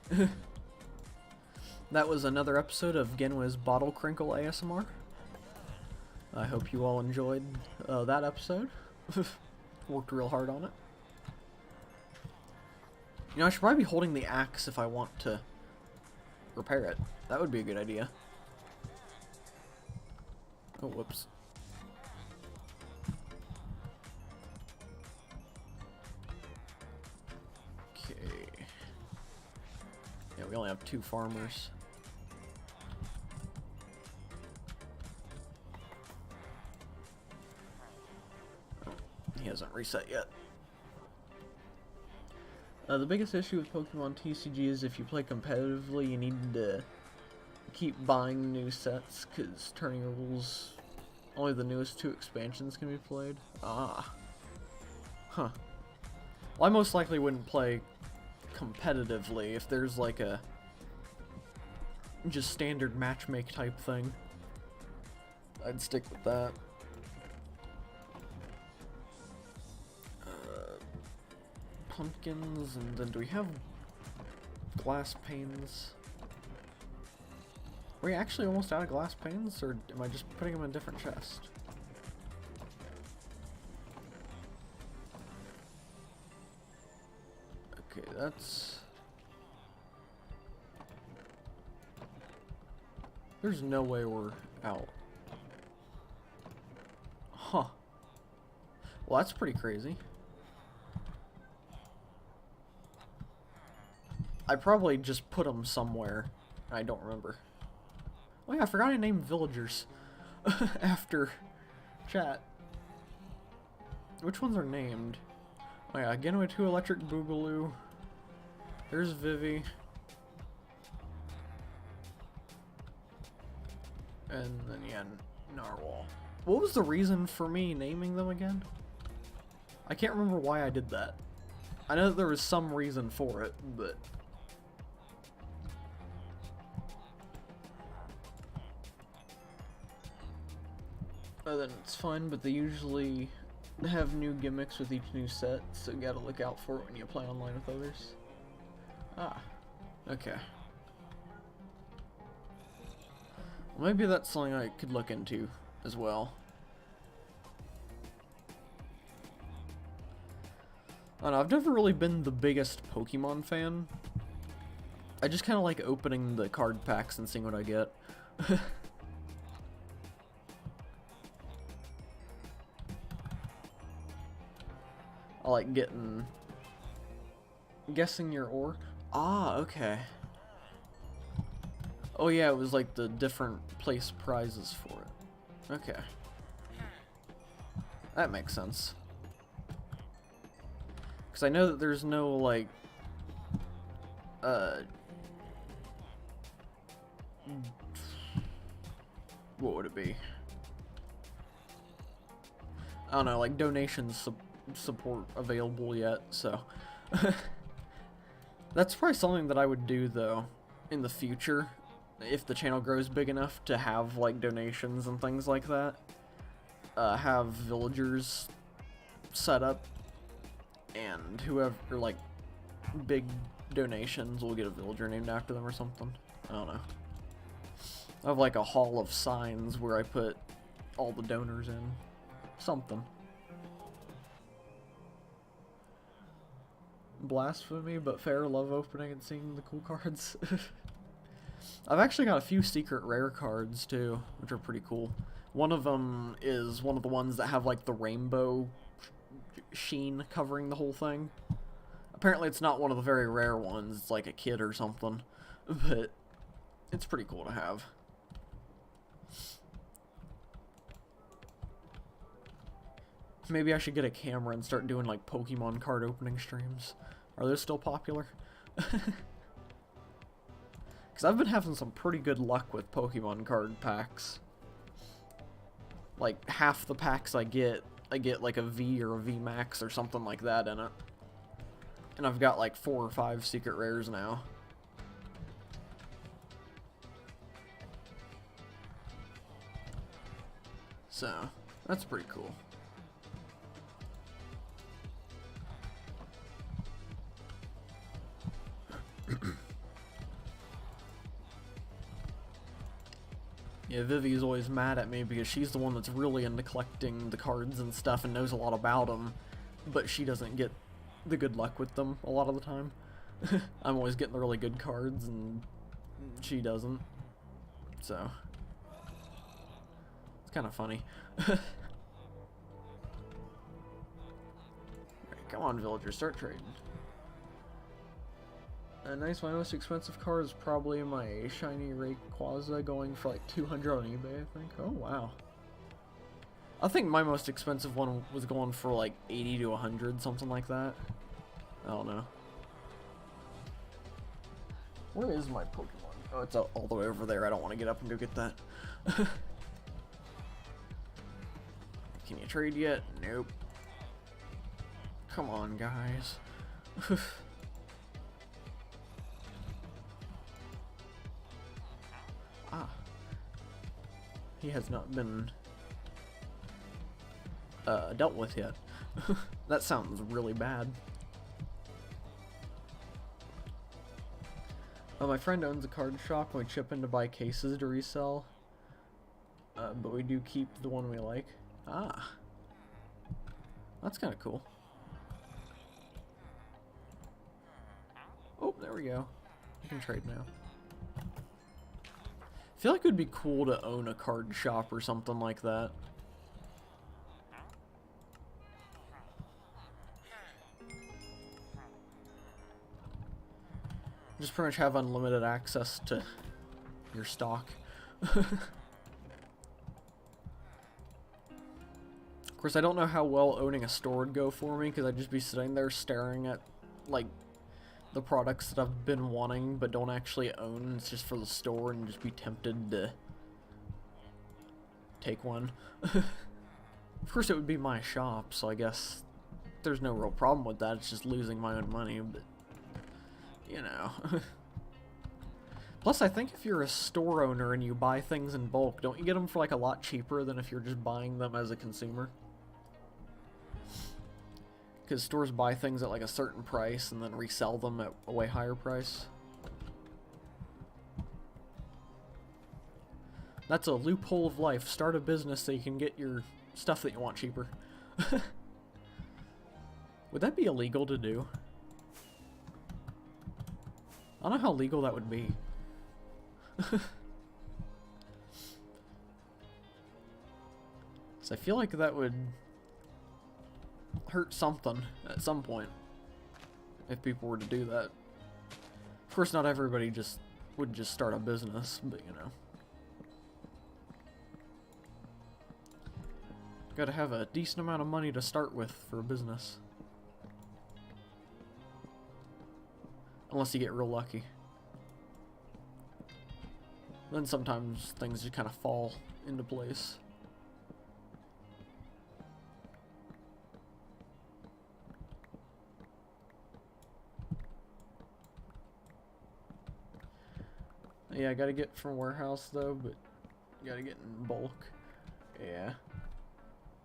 A: That was another episode of Genwa's Bottle Crinkle ASMR. I hope you all enjoyed that episode. Worked real hard on it. You know, I should probably be holding the axe if I want to repair it. That would be a good idea. Oh, whoops. Okay. Yeah, we only have 2 farmers. Oh, he hasn't reset yet. The biggest issue with Pokemon TCG is if you play competitively, you need to keep buying new sets, because Turning Rules, only the newest 2 expansions can be played. Ah. Huh. Well, I most likely wouldn't play competitively if there's like a just standard matchmake type thing. I'd stick with that. Pumpkins, and then do we have glass panes? Are we actually almost out of glass panes, or am I just putting them in a different chest? Okay, that's... There's no way we're out. Huh. Well, that's pretty crazy. I probably just put them somewhere. I don't remember. Oh yeah, I forgot I named villagers after chat. Which ones are named? Oh yeah, Genwa 2 Electric Boogaloo. There's Vivi. And then yeah, Narwhal. What was the reason for me naming them again? I can't remember why I did that. I know that there was some reason for it, but... then it's fun, but they usually have new gimmicks with each new set, so you gotta look out for it when you play online with others. Ah, okay. Well, maybe that's something I could look into as well. I don't know, I've never really been the biggest Pokemon fan. I just kind of like opening the card packs and seeing what I get. I like guessing your ore. Ah, okay. Oh yeah, it was like the different place prizes for it. Okay. That makes sense. Because I know that there's no, like, what would it be? I don't know, like donations support available yet, so that's probably something that I would do though in the future if the channel grows big enough to have like donations and things like that. Have villagers set up and whoever, like big donations, we'll get a villager named after them or something. I don't know. I have like a hall of signs where I put all the donors in. Something. Blasphemy, but fair. Love opening and seeing the cool cards. I've actually got a few secret rare cards too, which are pretty cool. One of them is one of the ones that have like the rainbow sheen covering the whole thing. Apparently it's not one of the very rare ones, it's like a kid or something, but it's pretty cool to have. Maybe I should get a camera and start doing like Pokemon card opening streams. Are those still popular? Because I've been having some pretty good luck with Pokemon card packs. Like half the packs I get like a V or a V Max or something like that in it. And I've got like 4 or 5 secret rares now. So, that's pretty cool. Yeah, Vivi's always mad at me because she's the one that's really into collecting the cards and stuff and knows a lot about them, but she doesn't get the good luck with them a lot of the time. I'm always getting the really good cards and she doesn't. So, it's kind of funny. Right, come on, villagers, start trading. Nice, my most expensive card is probably my shiny Rayquaza, going for like 200 on eBay, I think. Oh, wow. I think my most expensive one was going for like 80 to 100, something like that. I don't know. Where is my Pokemon? Oh, it's all the way over there. I don't want to get up and go get that. Can you trade yet? Nope. Come on, guys. Ah. He has not been dealt with yet. That sounds really bad. My friend owns a card shop and we chip in to buy cases to resell. But we do keep the one we like. Ah. That's kind of cool. Oh, there we go. I can trade now. I feel like it would be cool to own a card shop or something like that. Just pretty much have unlimited access to your stock. Of course, I don't know how well owning a store would go for me, because I'd just be sitting there staring at, like, the products that I've been wanting but don't actually own. It's just for the store and just be tempted to take one. Of course, it would be my shop, so I guess there's no real problem with that. It's just losing my own money, but, you know. Plus, I think if you're a store owner and you buy things in bulk, don't you get them for, like, a lot cheaper than if you're just buying them as a consumer? Because stores buy things at like a certain price and then resell them at a way higher price. That's a loophole of life. Start a business so you can get your stuff that you want cheaper. Would that be illegal to do? I don't know how legal that would be. So I feel like that would hurt something at some point if people were to do that. Of course, not everybody would just start a business, but you know. Gotta have a decent amount of money to start with for a business. Unless you get real lucky. Then sometimes things just kind of fall into place. Yeah, I gotta get from warehouse though, but gotta get in bulk. Yeah.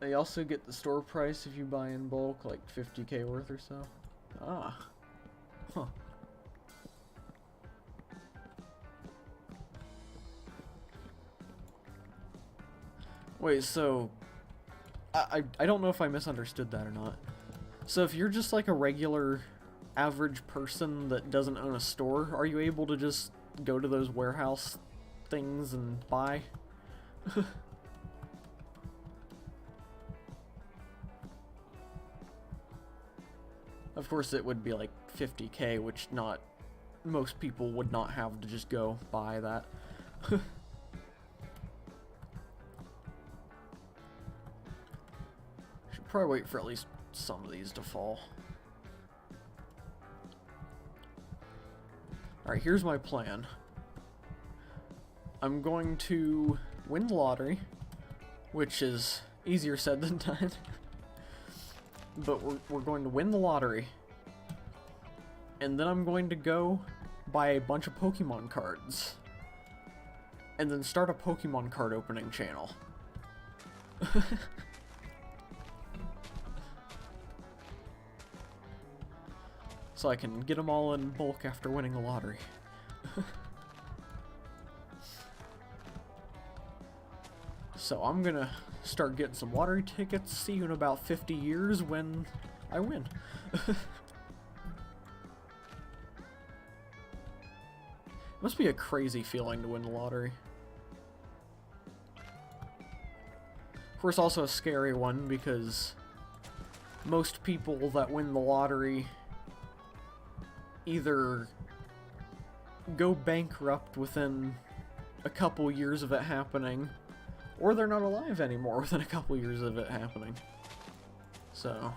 A: They also get the store price if you buy in bulk, like 50k worth or so. Ah. Huh. Wait, so I don't know if I misunderstood that or not. So if you're just like a regular average person that doesn't own a store, are you able to just go to those warehouse things and buy? Of course it would be like 50k, which not most people would not have to just go buy that. Should probably wait for at least some of these to fall. Alright, here's my plan. I'm going to win the lottery, which is easier said than done. But we're going to win the lottery. And then I'm going to go buy a bunch of Pokemon cards. And then start a Pokemon card opening channel. So I can get them all in bulk after winning the lottery. So I'm gonna start getting some lottery tickets, see you in about 50 years when I win. Must be a crazy feeling to win the lottery. Of course, also a scary one because most people that win the lottery either go bankrupt within a couple years of it happening, or they're not alive anymore within a couple years of it happening. So,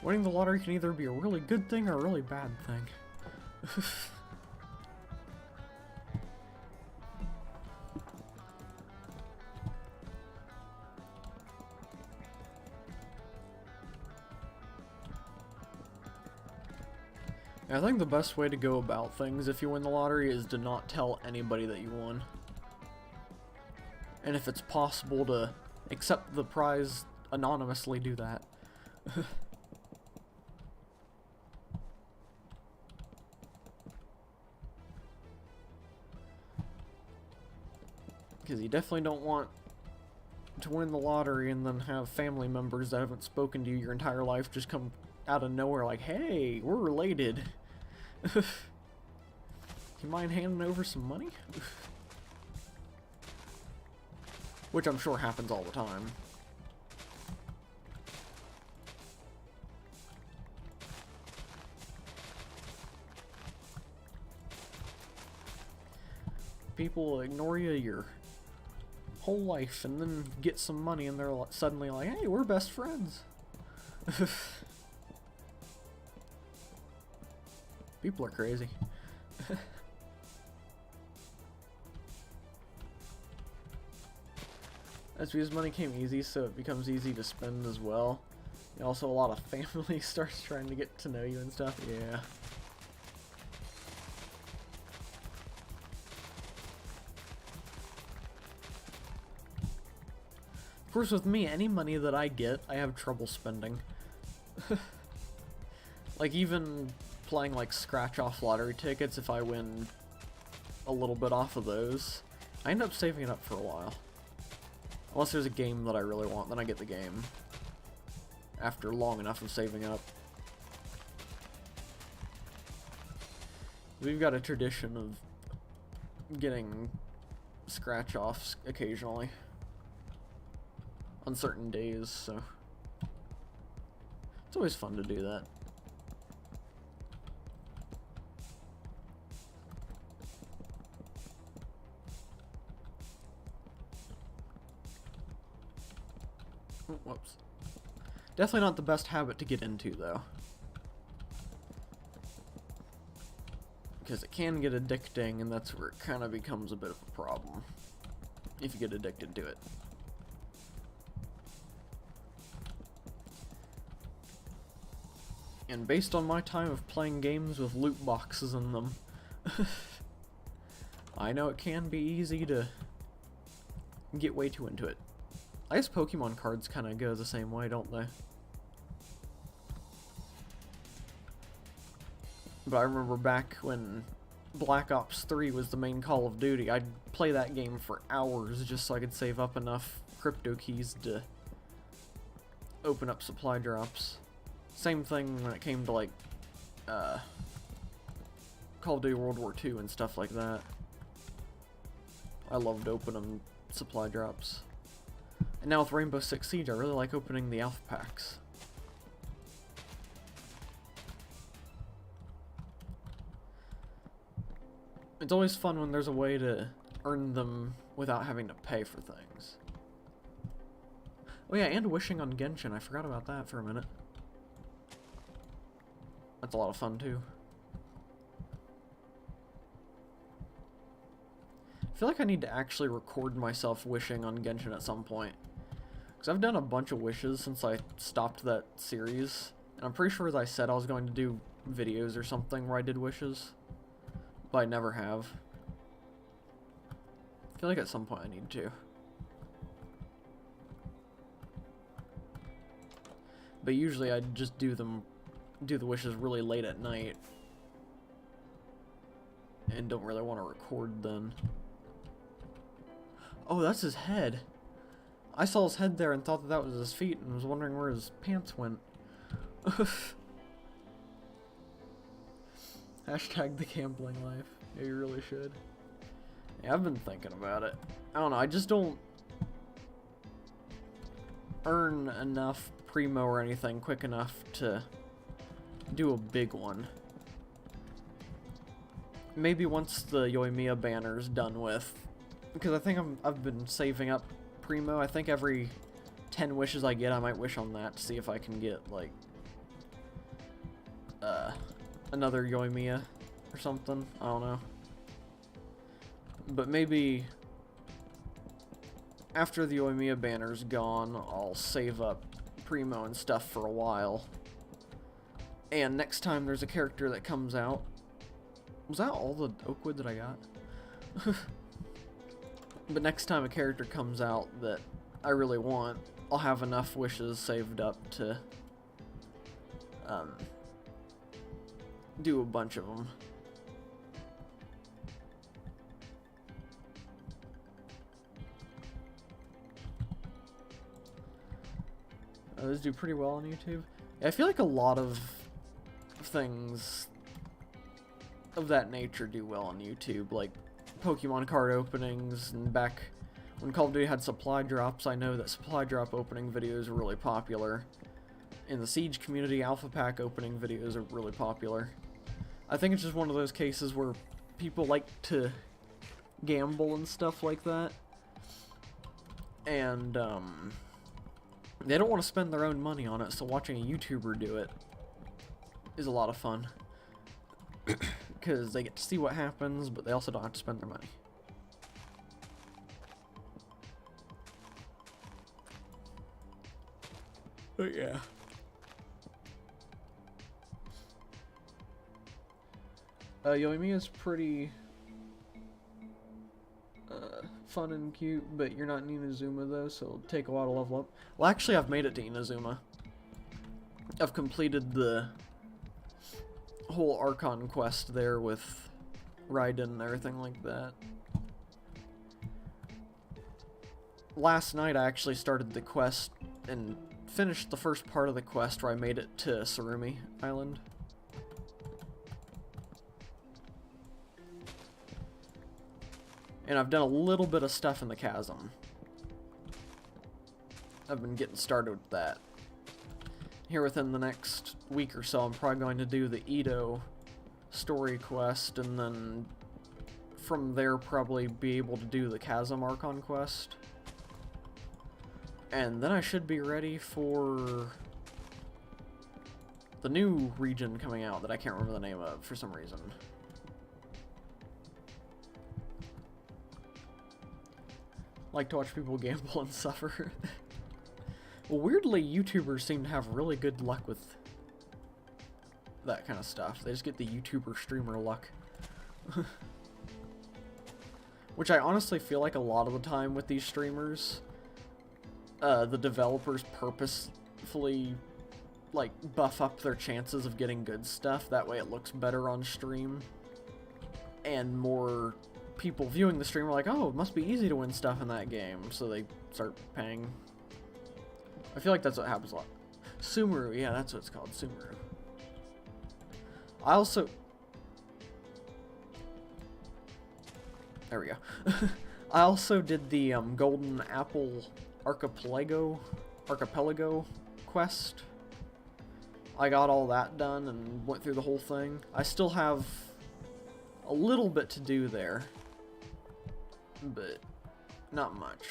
A: winning the lottery can either be a really good thing or a really bad thing. I think the best way to go about things if you win the lottery is to not tell anybody that you won. And if it's possible to accept the prize anonymously, do that. Because you definitely don't want to win the lottery and then have family members that haven't spoken to you your entire life just come out of nowhere like, hey, we're related. You mind handing over some money? Which I'm sure happens all the time. People ignore you your whole life and then get some money and they're suddenly like, hey, we're best friends. People are crazy. That's because money came easy, so it becomes easy to spend as well. And also, a lot of family starts trying to get to know you and stuff. Yeah. Of course, with me, any money that I get, I have trouble spending. Like, even playing, like, scratch-off lottery tickets, if I win a little bit off of those, I end up saving it up for a while. Unless there's a game that I really want, then I get the game. After long enough of saving up. We've got a tradition of getting scratch-offs occasionally. On certain days, so it's always fun to do that. Oh, whoops. Definitely not the best habit to get into, though. Because it can get addicting, and that's where it kind of becomes a bit of a problem. If you get addicted to it. And based on my time of playing games with loot boxes in them, I know it can be easy to get way too into it. I guess Pokemon cards kind of go the same way, don't they? But I remember back when Black Ops 3 was the main Call of Duty, I'd play that game for hours just so I could save up enough crypto keys to open up supply drops. Same thing when it came to, like, Call of Duty World War II and stuff like that. I loved opening supply drops. And now with Rainbow Six Siege, I really like opening the alpha packs. It's always fun when there's a way to earn them without having to pay for things. Oh yeah, and wishing on Genshin, I forgot about that for a minute. That's a lot of fun too. I feel like I need to actually record myself wishing on Genshin at some point. Because I've done a bunch of wishes since I stopped that series. And I'm pretty sure as I said I was going to do videos or something where I did wishes. But I never have. I feel like at some point I need to. But usually I just do the wishes really late at night. And don't really want to record then. Oh, that's his head. I saw his head there and thought that was his feet and was wondering where his pants went. Hashtag the gambling life. Yeah, you really should. Yeah, I've been thinking about it. I don't know, I just don't earn enough primo or anything quick enough to do a big one. Maybe once the Yoimiya banner's done with, because I think I've been saving up primo. I think every 10 wishes I get, I might wish on that to see if I can get, like, another Yoimiya or something. I don't know. But maybe after the Yoimiya banner's gone, I'll save up primo and stuff for a while. And next time there's a character that comes out... Was that all the Oakwood that I got? But next time a character comes out that I really want, I'll have enough wishes saved up to do a bunch of them. Those do pretty well on YouTube. Yeah, I feel like a lot of things of that nature do well on YouTube, like Pokemon card openings, and back when Call of Duty had supply drops, I know that supply drop opening videos are really popular. In the Siege community, alpha pack opening videos are really popular. I think it's just one of those cases where people like to gamble and stuff like that, and they don't want to spend their own money on it, so watching a YouTuber do it is a lot of fun. Because they get to see what happens, but they also don't have to spend their money. But yeah. Yoimiya is pretty fun and cute, but you're not Inazuma though, so it'll take a while to level up. Well, actually, I've made it to Inazuma. I've completed the whole Archon quest there with Raiden and everything like that. Last night I actually started the quest and finished the first part of the quest where I made it to Tsurumi Island. And I've done a little bit of stuff in the chasm. I've been getting started with that. Here within the next week or so, I'm probably going to do the Edo story quest, and then from there probably be able to do the Chasm Archon quest. And then I should be ready for the new region coming out that I can't remember the name of for some reason. Like to watch people gamble and suffer. Well, weirdly, YouTubers seem to have really good luck with that kind of stuff. They just get the YouTuber streamer luck. Which I honestly feel like a lot of the time with these streamers, the developers purposefully, like, buff up their chances of getting good stuff. That way it looks better on stream. and more people viewing the stream are like, oh, it must be easy to win stuff in that game, so they start paying. I feel like that's what happens a lot. Sumeru, yeah, that's what it's called, Sumeru. I also... There we go. I also did the Golden Apple Archipelago quest. I got all that done and went through the whole thing. I still have a little bit to do there, but not much.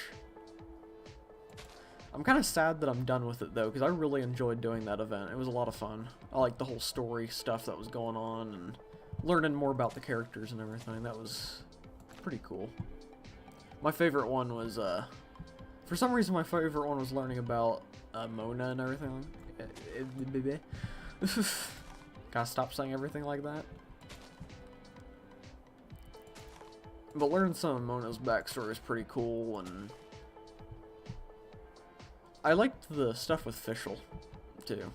A: I'm kind of sad that I'm done with it though, because I really enjoyed doing that event. It was a lot of fun. I liked the whole story stuff that was going on and learning more about the characters and everything. That was pretty cool. My favorite one was, for some reason my favorite one was learning about Mona and everything. Gotta stop saying everything like that. But learning some of Mona's backstory is pretty cool, and I liked the stuff with Fischl, too.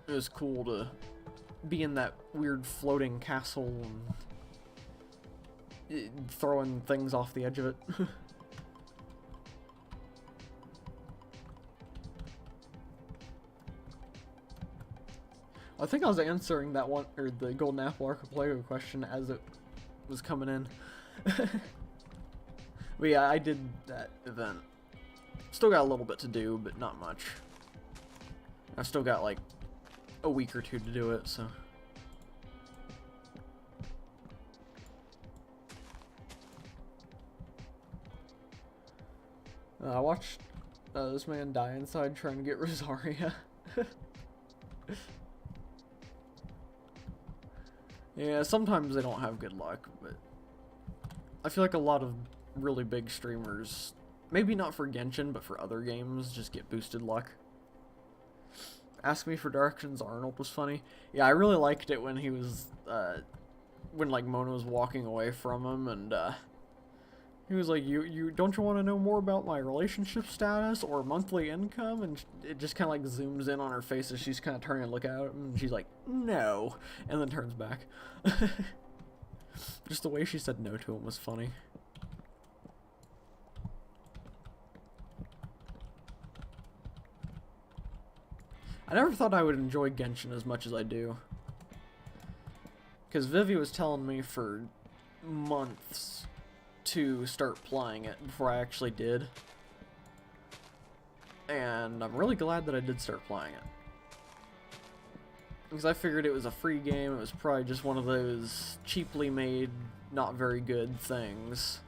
A: It was cool to be in that weird floating castle and throwing things off the edge of it. I think I was answering that one, or the Golden Apple Archipelago question as it was coming in. But yeah, I did that event. Still got a little bit to do, but not much. I've still got like a week or two to do it, so. I watched this man die inside trying to get Rosaria. Yeah, sometimes they don't have good luck, but I feel like a lot of really big streamers, maybe not for Genshin, but for other games, just get boosted luck. Ask Me for Directions Arnold was funny. Yeah, I really liked it when he was, when like Mona was walking away from him, and he was like, you don't you want to know more about my relationship status or monthly income? And it just kind of like zooms in on her face as she's kind of turning to look at him, and she's like, no, and then turns back. Just the way she said no to him was funny. I never thought I would enjoy Genshin as much as I do. Because Vivi was telling me for months to start playing it before I actually did. And I'm really glad that I did start playing it. Because I figured it was a free game, it was probably just one of those cheaply made, not very good things.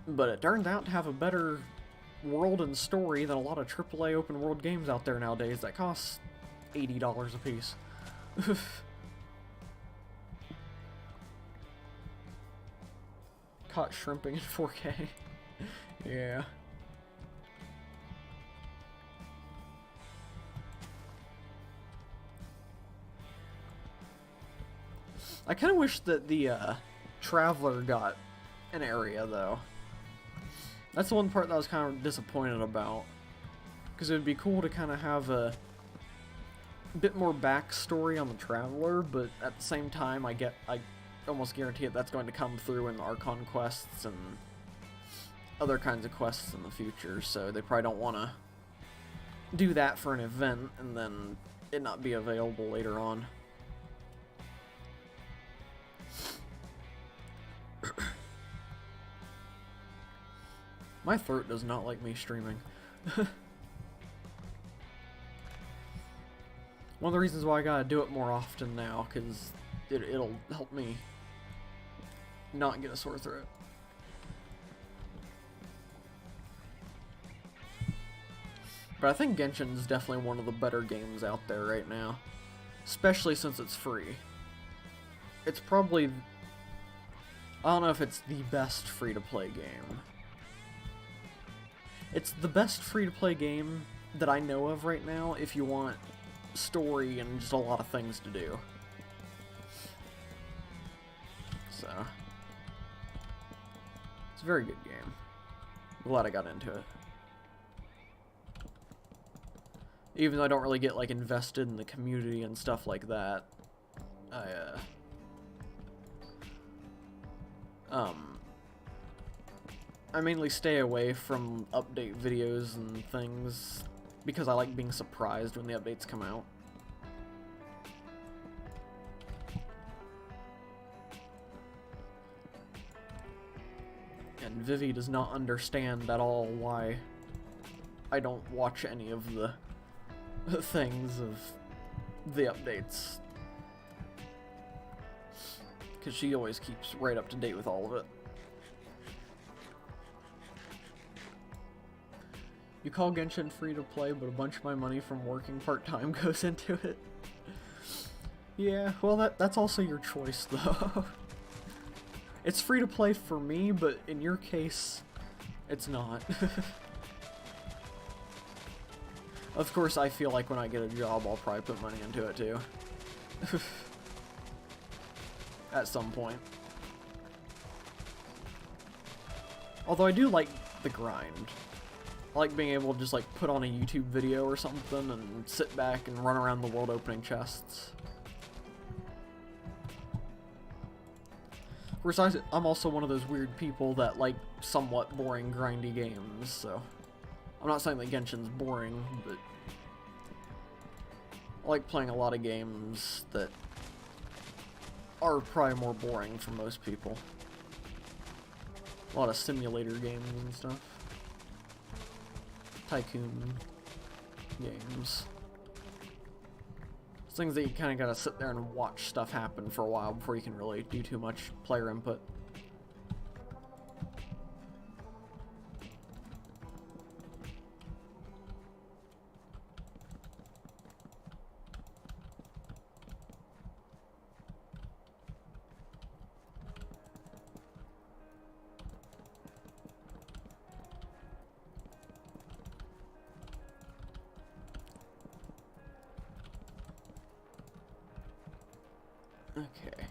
A: But it turned out to have a better world and story than a lot of AAA open world games out there nowadays that cost $80 a piece. Caught shrimping in 4K. Yeah. I kind of wish that the Traveler got an area, though. That's the one part that I was kind of disappointed about. Because it would be cool to kind of have a bit more backstory on the Traveler, but at the same time, I almost guarantee that's going to come through in the Archon quests and other kinds of quests in the future, so they probably don't want to do that for an event and then it not be available later on. My throat does not like me streaming. One of the reasons why I gotta do it more often now, because it'll help me not get a sore throat. But I think Genshin is definitely one of the better games out there right now. Especially since it's free. It's probably... I don't know if it's the best free-to-play game. It's the best free-to-play game that I know of right now if you want story and just a lot of things to do. So... it's a very good game. I'm glad I got into it. Even though I don't really get, like, invested in the community and stuff like that, Um, I mainly stay away from update videos and things because I like being surprised when the updates come out. And Vivi does not understand at all why I don't watch any of the things of the updates. Because she always keeps right up to date with all of it. You call Genshin free to play, but a bunch of my money from working part-time goes into it. Yeah, well that's also your choice though. It's free to play for me, but in your case, it's not. Of course, I feel like when I get a job, I'll probably put money into it too. At some point. Although I do like the grind. I like being able to just like put on a YouTube video or something and sit back and run around the world opening chests. Of course, I'm also one of those weird people that like somewhat boring grindy games, so I'm not saying that Genshin's boring, but I like playing a lot of games that are probably more boring for most people. A lot of simulator games and stuff. Tycoon games. It's things that you kind of gotta sit there and watch stuff happen for a while before you can really do too much player input. Okay.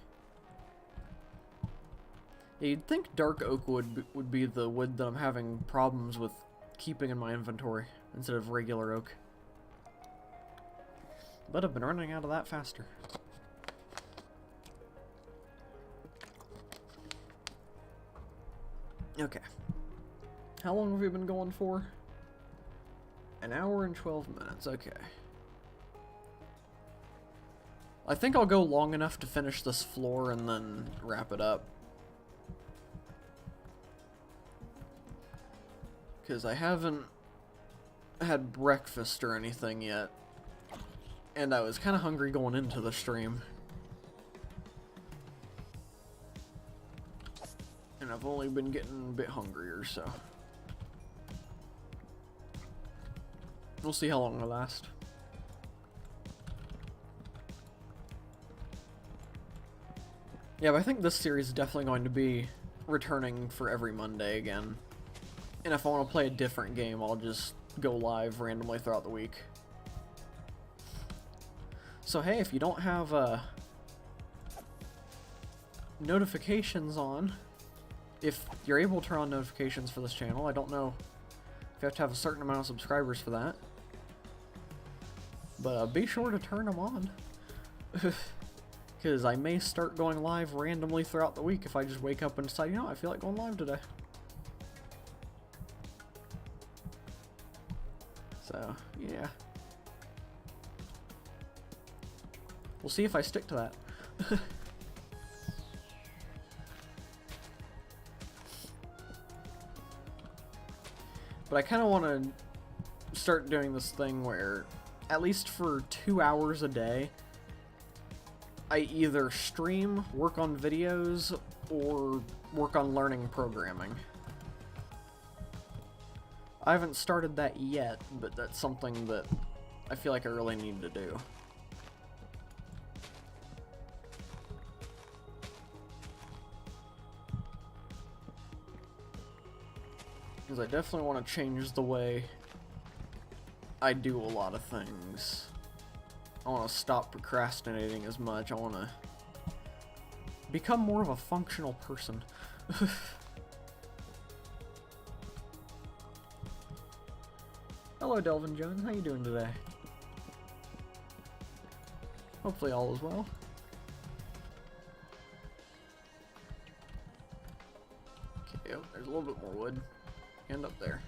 A: Yeah, you'd think dark oak would be the wood that I'm having problems with keeping in my inventory instead of regular oak. But I've been running out of that faster. Okay. How long have we been going for? An hour and 12 minutes, okay. I think I'll go long enough to finish this floor and then wrap it up. Because I haven't had breakfast or anything yet. And I was kind of hungry going into the stream. And I've only been getting a bit hungrier, so. We'll see how long it'll last. Yeah, but I think this series is definitely going to be returning for every Monday again. And if I want to play a different game, I'll just go live randomly throughout the week. So hey, if you don't have notifications on, if you're able to turn on notifications for this channel, I don't know if you have to have a certain amount of subscribers for that. But be sure to turn them on. Because I may start going live randomly throughout the week if I just wake up and decide, you know, I feel like going live today. So, yeah. We'll see if I stick to that. But I kind of want to start doing this thing where, at least for 2 hours a day, I either stream, work on videos, or work on learning programming. I haven't started that yet, but that's something that I feel like I really need to do. Because I definitely want to change the way I do a lot of things. I want to stop procrastinating as much. I want to become more of a functional person. Hello, Delvin Jones. How you doing today? Hopefully all is well. little bit more wood. And up there.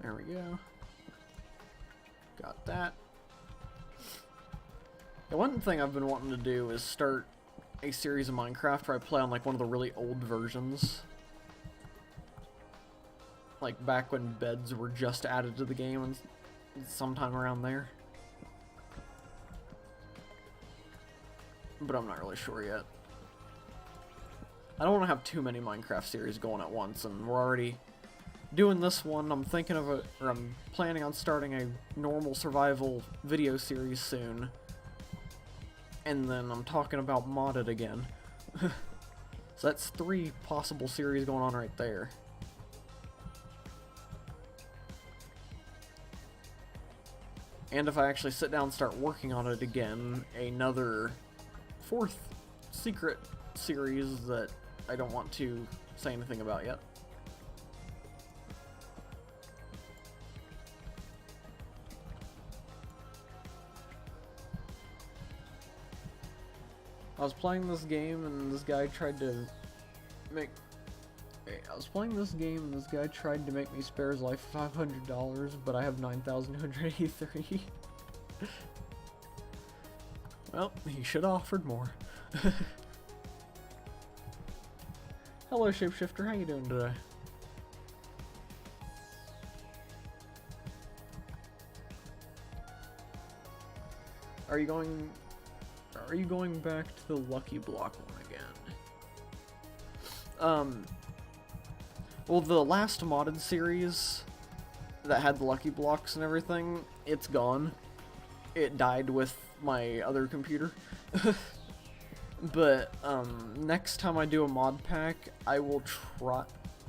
A: There we go. Got that. The one thing I've been wanting to do is start a series of Minecraft where I play on like one of the really old versions. Like back when beds were just added to the game and sometime around there. But I'm not really sure yet. I don't want to have too many Minecraft series going at once, and we're already doing this one. I'm thinking of it, or I'm planning on starting a normal survival video series soon. And then I'm talking about modded again. So that's 3 possible series going on right there. And if I actually sit down and start working on it again, another 4th secret series that I don't want to say anything about yet. I was playing this game and this guy tried to make... I was playing this game and this guy tried to make me spare his life $500, but I have 9,283. Well, he should have offered more. Hello, Shapeshifter. How you doing today? Are you going back to the Lucky Block one again? Well, the last modded series that had the Lucky Blocks and everything, it's gone. It died with my other computer. But, next time I do a mod pack, I will try...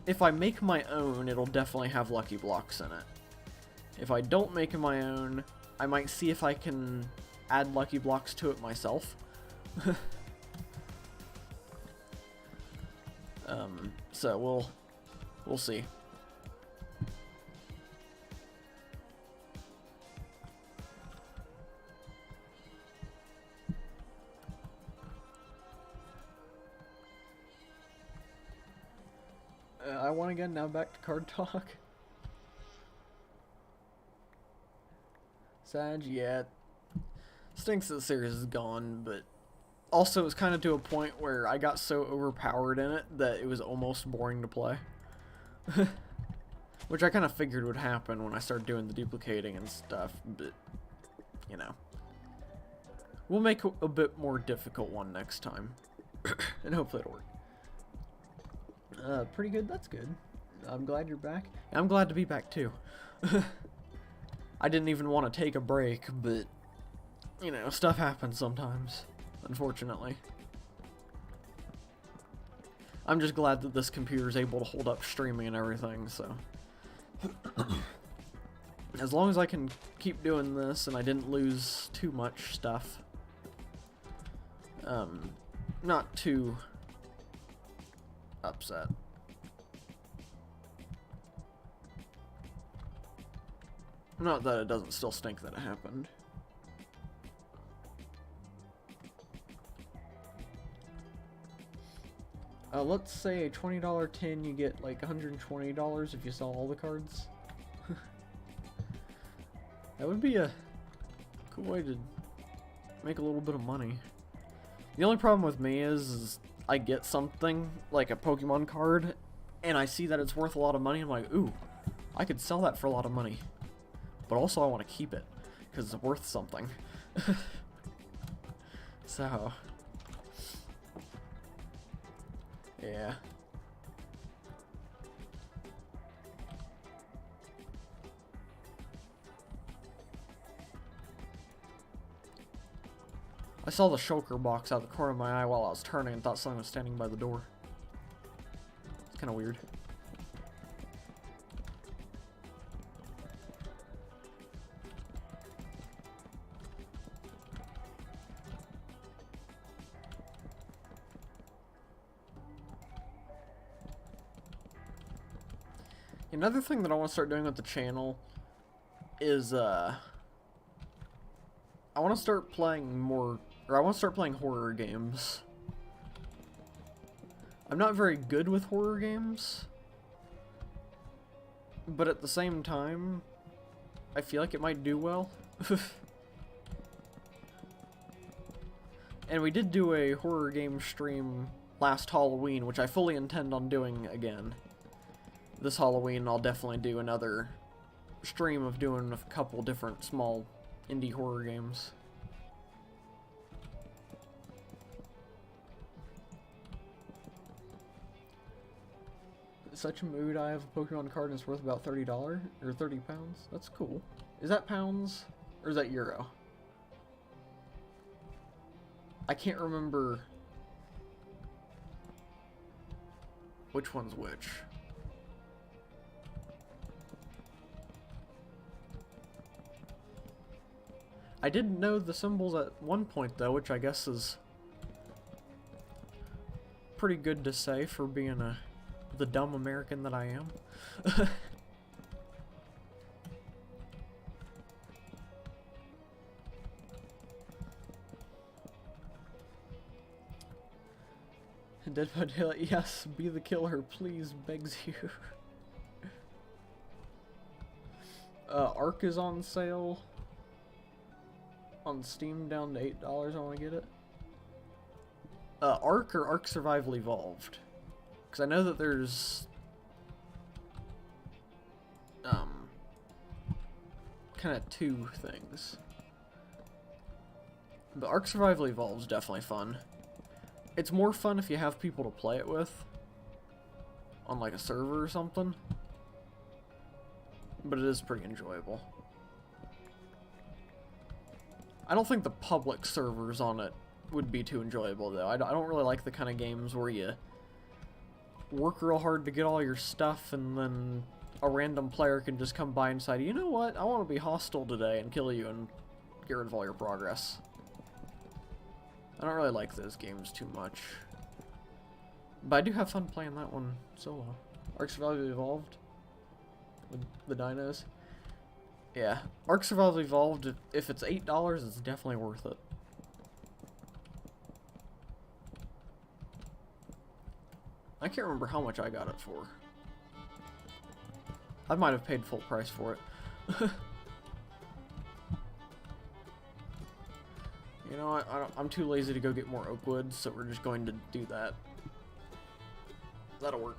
A: If I make my own, it'll definitely have Lucky Blocks in it. If I don't make my own, I might see if I can add Lucky Blocks to it myself. So we'll see. I won again, now back to card talk. Sad, yeah. Stinks that the series is gone, but also it's kind of to a point where I got so overpowered in it that it was almost boring to play. Which I kind of figured would happen when I started doing the duplicating and stuff, but, you know. We'll make a bit more difficult one next time. And hopefully it'll work. Pretty good, that's good. I'm glad you're back. I'm glad to be back too. I didn't even want to take a break, but, you know, stuff happens sometimes, unfortunately. I'm just glad that this computer is able to hold up streaming and everything, so. As long as I can keep doing this and I didn't lose too much stuff. Not too upset. Not that it doesn't still stink that it happened. Let's say a $20 tin, you get like $120 if you sell all the cards. That would be a cool way to make a little bit of money. The only problem with me is I get something, like a Pokemon card, and I see that it's worth a lot of money, I'm like, ooh, I could sell that for a lot of money. But also I want to keep it, because it's worth something. So... yeah. I saw the shulker box out of the corner of my eye while I was turning and thought someone was standing by the door. It's kind of weird. Another thing that I want to start doing with the channel is, I want to start playing more, or I want to start playing horror games. I'm not very good with horror games, but at the same time, I feel like it might do well. And we did do a horror game stream last Halloween, which I fully intend on doing again. This Halloween, I'll definitely do another stream of doing a couple different small indie horror games. Such a mood, I have a Pokemon card and it's worth about $30 or 30 pounds. That's cool. Is that pounds or is that euro? I can't remember which one's which. I didn't know the symbols at one point though, which I guess is pretty good to say for being the dumb American that I am. Dead by Daylight, yes, be the killer, please, begs you. Ark is on sale on Steam, down to $8. I want to get it. Ark or Ark Survival Evolved? Because I know that there's kind of two things. But Ark Survival Evolved is definitely fun. It's more fun if you have people to play it with on like a server or something, but it is pretty enjoyable. I don't think the public servers on it would be too enjoyable though. I don't really like the kind of games where you work real hard to get all your stuff and then a random player can just come by and say, you know what, I want to be hostile today and kill you and get rid of all your progress. I don't really like those games too much. But I do have fun playing that one solo. Ark Survival Evolved? With the dinos? Yeah. Ark Survival Evolved, if it's $8, it's definitely worth it. I can't remember how much I got it for. I might have paid full price for it. You know, I'm too lazy to go get more oak wood, so we're just going to do that. That'll work.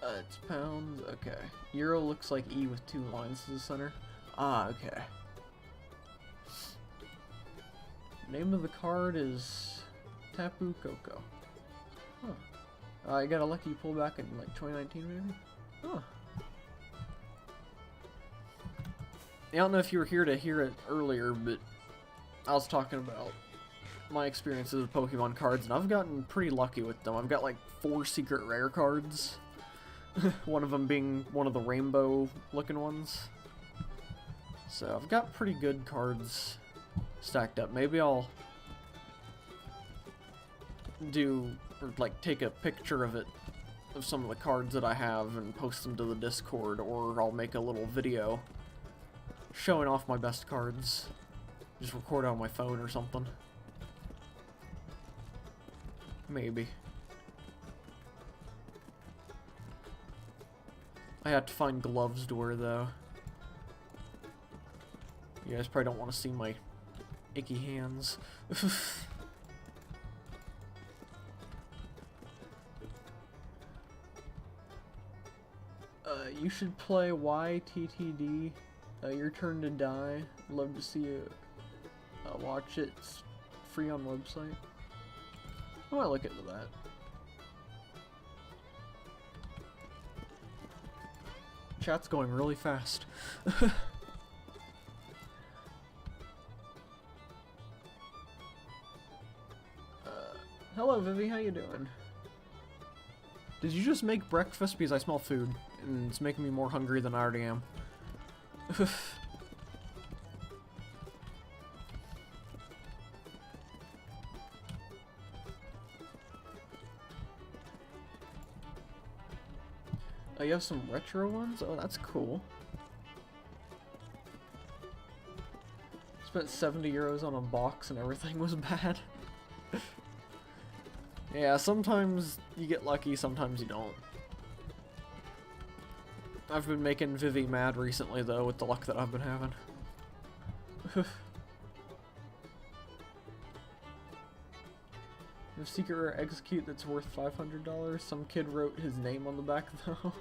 A: It's pounds, okay. Euro looks like E with 2 lines to the center. Ah, okay. Name of the card is Tapu Koko. Huh. I got a lucky pullback in like 2019 maybe? Huh. I don't know if you were here to hear it earlier, but I was talking about my experiences with Pokemon cards, and I've gotten pretty lucky with them. I've got like 4 secret rare cards. One of them being one of the rainbow looking ones. So I've got pretty good cards stacked up. Maybe I'll do, or like take a picture of it, of some of the cards that I have and post them to the Discord, or I'll make a little video showing off my best cards. Just record it on my phone or something. Maybe. I have to find gloves to wear though. You guys probably don't want to see my icky hands. You should play YTTD. Your Turn to Die. Love to see you watch it. It's free on website. I might look into that. Chat's going really fast. Hello Vivi, how you doing? Did you just make breakfast? Because I smell food, and it's making me more hungry than I already am. Oh, you have some retro ones? Oh, that's cool. Spent 70 euros on a box and everything was bad. Yeah, sometimes you get lucky, sometimes you don't. I've been making Vivi mad recently, though, with the luck that I've been having. If Secret Rare Execute that's worth $500, some kid wrote his name on the back, though.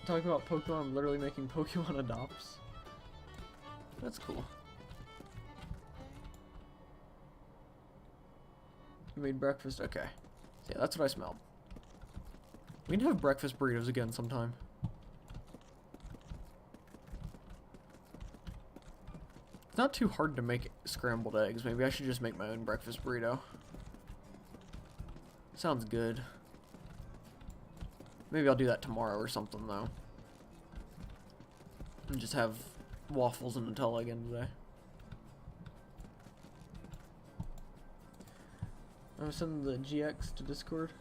A: Talking about Pokemon, I'm literally making Pokemon Adopts. That's cool. You made breakfast? Okay. Yeah, that's what I smelled. We can have breakfast burritos again sometime. It's not too hard to make scrambled eggs. Maybe I should just make my own breakfast burrito. Sounds good. Maybe I'll do that tomorrow or something, though. And just have waffles and Nutella again today. I'm sending the GX to Discord.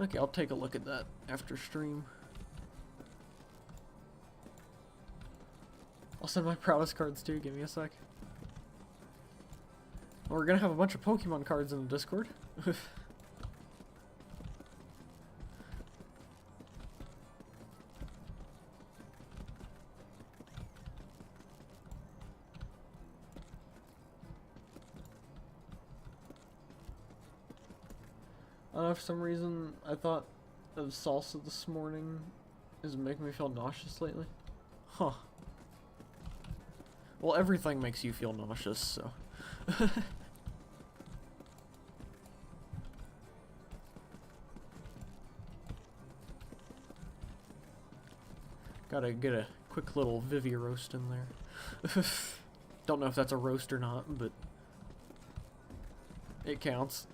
A: Okay, I'll take a look at that after stream. I'll send my proudest cards too, give me a sec. We're gonna have a bunch of Pokemon cards in the Discord. I don't know, for some reason, I thought of salsa this morning is making me feel nauseous lately. Huh. Well, everything makes you feel nauseous, so. Gotta get a quick little Vivi roast in there. Don't know if that's a roast or not, but it counts.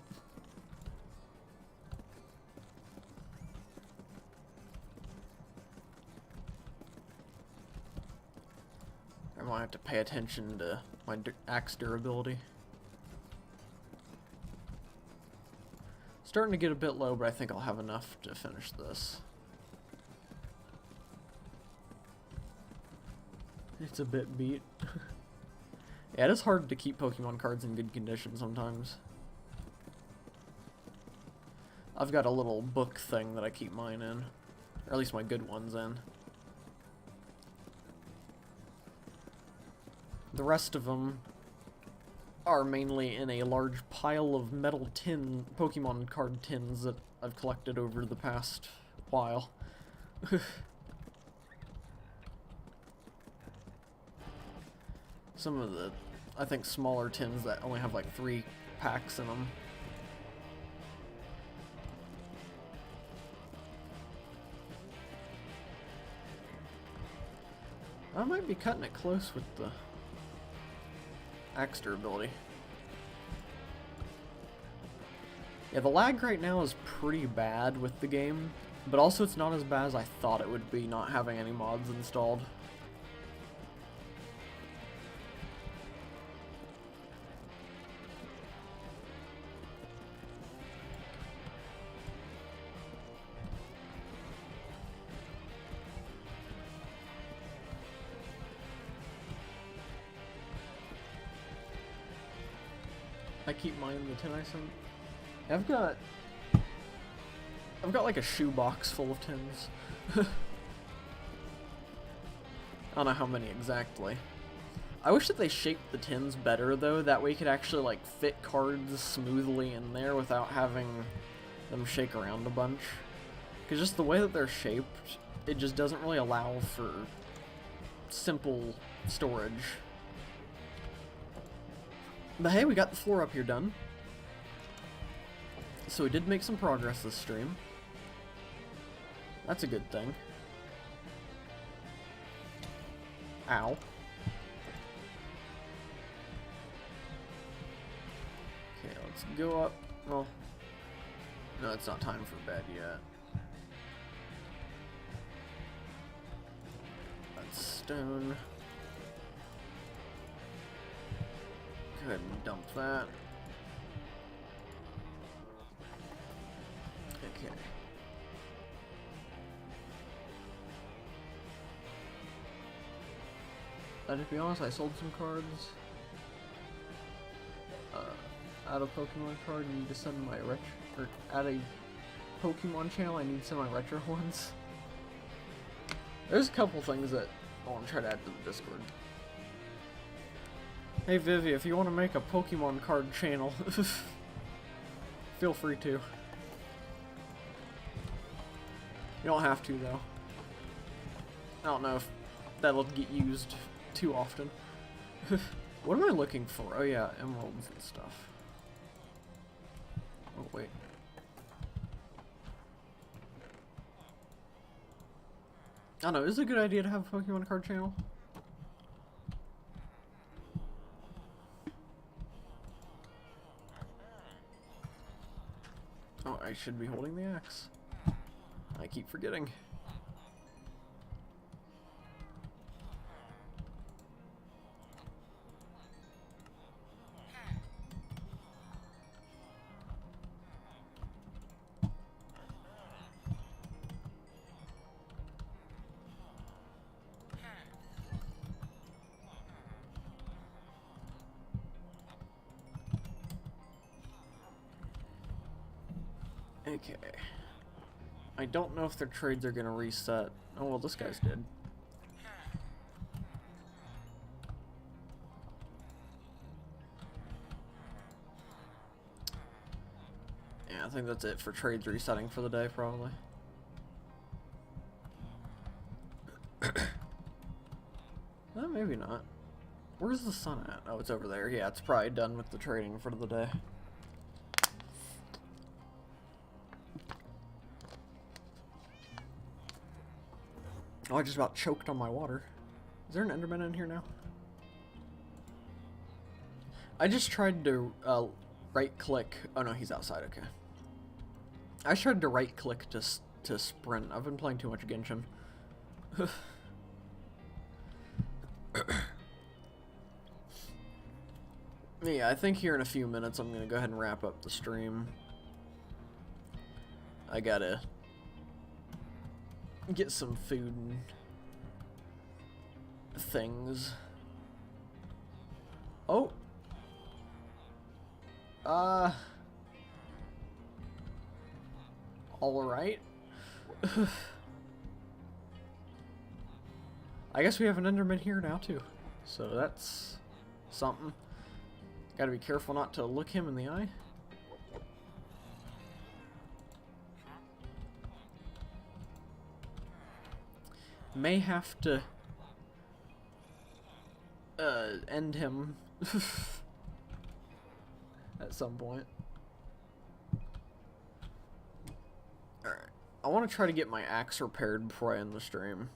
A: I might have to pay attention to my axe durability. Starting to get a bit low, but I think I'll have enough to finish this. It's a bit beat. Yeah, it is hard to keep Pokemon cards in good condition sometimes. I've got a little book thing that I keep mine in. Or at least my good ones in. The rest of them are mainly in a large pile of metal tin Pokemon card tins that I've collected over the past while. Some of the, I think, smaller tins that only have like 3 packs in them. I might be cutting it close with the axe durability. Yeah, the lag right now is pretty bad with the game, but also it's not as bad as I thought it would be not having any mods installed. I keep mine in the tin I sent. I've got like a shoebox full of tins. I don't know how many exactly. I wish that they shaped the tins better though, that way you could actually like fit cards smoothly in there without having them shake around a bunch. Because just the way that they're shaped, it just doesn't really allow for simple storage. But hey, we got the floor up here done. So we did make some progress this stream. That's a good thing. Ow. Okay, let's go up. Well, no, it's not time for bed yet. That's stone. Go ahead and dump that. Okay. To be honest, I sold some cards. Add a Pokemon card, I need to send my or add a Pokemon channel, I need to send my retro ones. There's a couple things that I want to try to add to the Discord. Hey Vivi, if you want to make a Pokemon card channel, feel free to. You don't have to though. I don't know if that'll get used too often. What am I looking for? Oh yeah, emeralds and stuff. Oh wait. I don't know, is it a good idea to have a Pokemon card channel? Oh, I should be holding the axe. I keep forgetting. Okay. I don't know if their trades are gonna reset. Oh well, this guy's did. Yeah, I think that's it for trades resetting for the day, probably. Maybe not. Where's the sun at? Oh, it's over there. Yeah, it's probably done with the trading for the day. Oh, I just about choked on my water. Is there an Enderman in here now? I just tried to right click. Oh no, he's outside. Okay. I tried to right click to sprint. I've been playing too much Genshin. Yeah, I think here in a few minutes I'm gonna go ahead and wrap up the stream. I gotta get some food and things. Oh. All right. I guess we have an Enderman here now too, so that's something. Gotta be careful not to look him in the eye. May have to end him at some point. Alright. I want to try to get my axe repaired before I end the stream.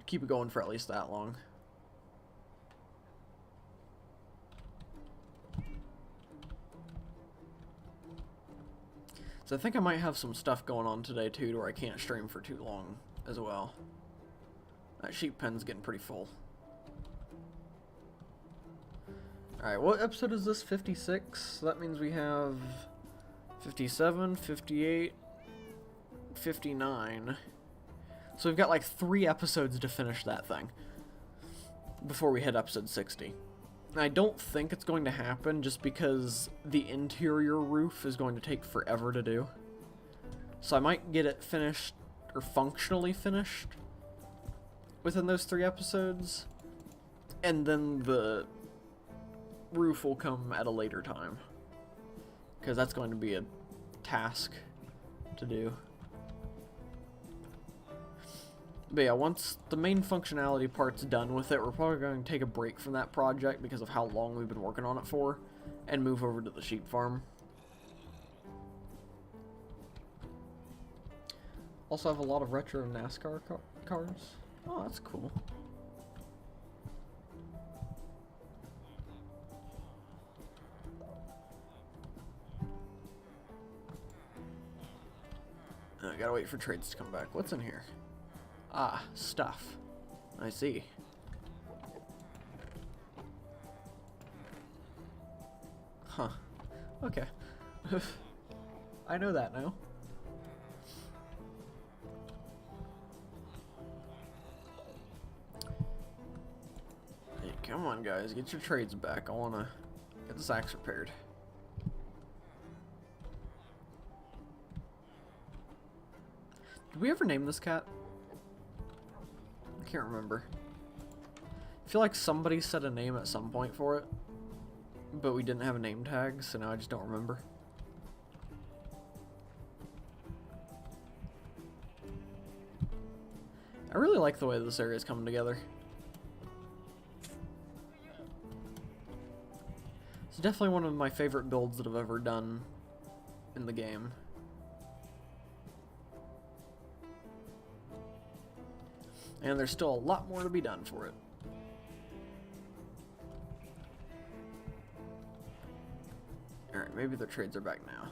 A: Keep it going for at least that long. So I think I might have some stuff going on today too, to where I can't stream for too long as well. That sheep pen's getting pretty full. Alright, what episode is this? 56? That means we have 57, 58, 59. So we've got like 3 episodes to finish that thing before we hit episode 60. And I don't think it's going to happen just because the interior roof is going to take forever to do. So I might get it finished, or functionally finished, within those 3 episodes. And then the roof will come at a later time, because that's going to be a task to do. But yeah, once the main functionality part's done with it, we're probably going to take a break from that project because of how long we've been working on it for, and move over to the sheep farm. Also have a lot of retro NASCAR cars. Oh, that's cool. I gotta wait for trades to come back. What's in here? Ah, stuff. I see. Huh. Okay. I know that now. Come on, guys, get your trades back. I wanna get this axe repaired. Did we ever name this cat? I can't remember. I feel like somebody said a name at some point for it, but we didn't have a name tag, so now I just don't remember. I really like the way this area is coming together. It's definitely one of my favorite builds that I've ever done in the game. And there's still a lot more to be done for it. Alright, maybe the trades are back now.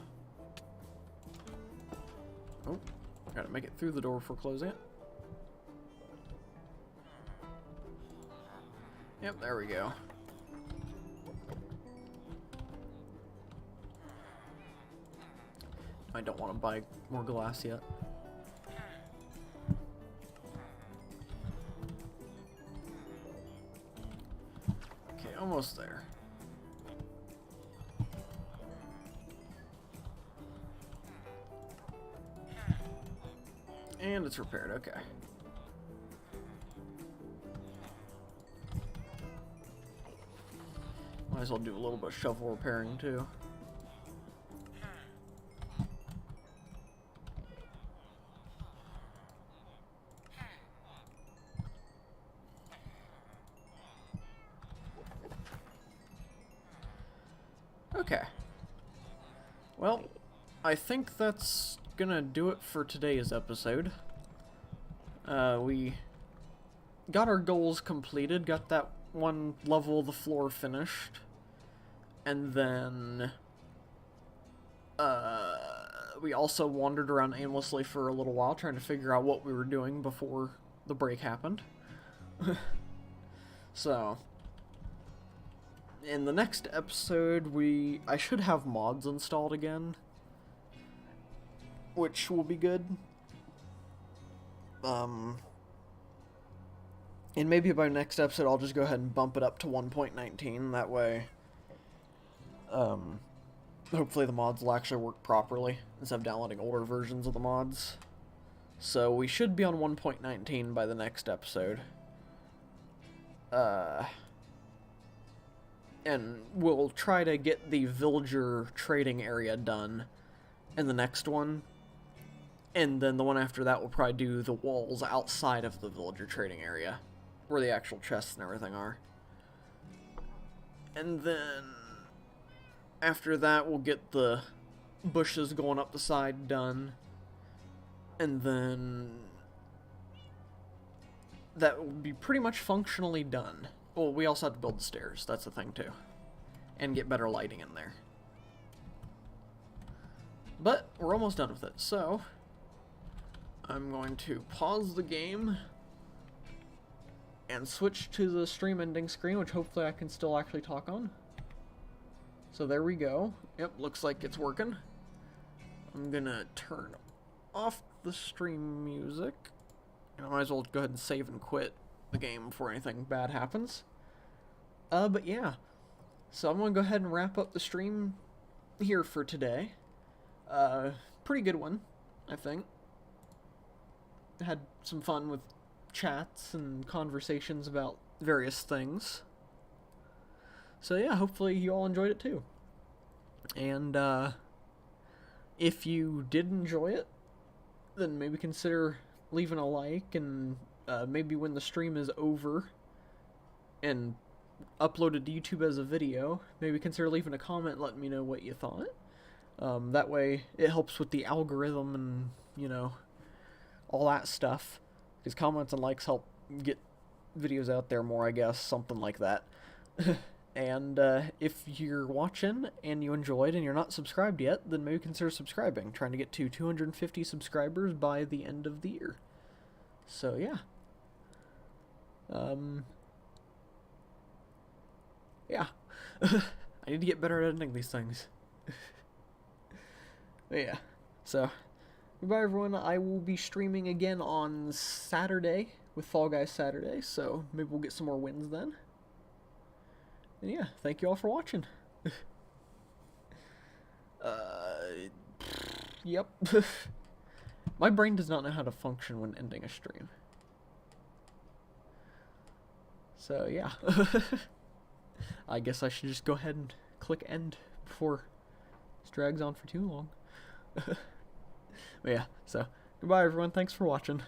A: Oh, gotta make it through the door before closing it. Yep, there we go. I don't want to buy more glass yet. Okay, almost there. And it's repaired, okay. Might as well do a little bit of shovel repairing too. Okay. Well, I think that's gonna do it for today's episode. We got our goals completed, got that one level of the floor finished, and then we also wandered around aimlessly for a little while trying to figure out what we were doing before the break happened. So in the next episode I should have mods installed again, which will be good. And maybe by next episode I'll just go ahead and bump it up to 1.19, that way hopefully the mods will actually work properly instead of downloading older versions of the mods. So we should be on 1.19 by the next episode. And we'll try to get the villager trading area done in the next one. And then the one after that will probably do the walls outside of the villager trading area, where the actual chests and everything are. And then after that we'll get the bushes going up the side done. And then that will be pretty much functionally done. Well, we also have to build the stairs, that's the thing too. And get better lighting in there. But we're almost done with it, so I'm going to pause the game and switch to the stream ending screen, which hopefully I can still actually talk on. So there we go. Yep, looks like it's working. I'm gonna turn off the stream music. I might as well go ahead and save and quit the game before anything bad happens. But yeah. So I'm gonna go ahead and wrap up the stream here for today. Pretty good one, I think. Had some fun with chats and conversations about various things. So yeah, hopefully you all enjoyed it too. And if you did enjoy it, then maybe consider leaving a like, and maybe when the stream is over and uploaded to YouTube as a video, maybe consider leaving a comment letting me know what you thought. That way it helps with the algorithm and, you know, all that stuff. Because comments and likes help get videos out there more, I guess, something like that. And if you're watching and you enjoyed and you're not subscribed yet, then maybe consider subscribing. Trying to get to 250 subscribers by the end of the year. So yeah. Yeah. I need to get better at editing these things. But yeah. So, goodbye everyone. I will be streaming again on Saturday with Fall Guys Saturday, so maybe we'll get some more wins then. And yeah, thank you all for watching. uh, yep. My brain does not know how to function when ending a stream. So yeah. I guess I should just go ahead and click end before this drags on for too long. But yeah, so goodbye everyone, thanks for watching.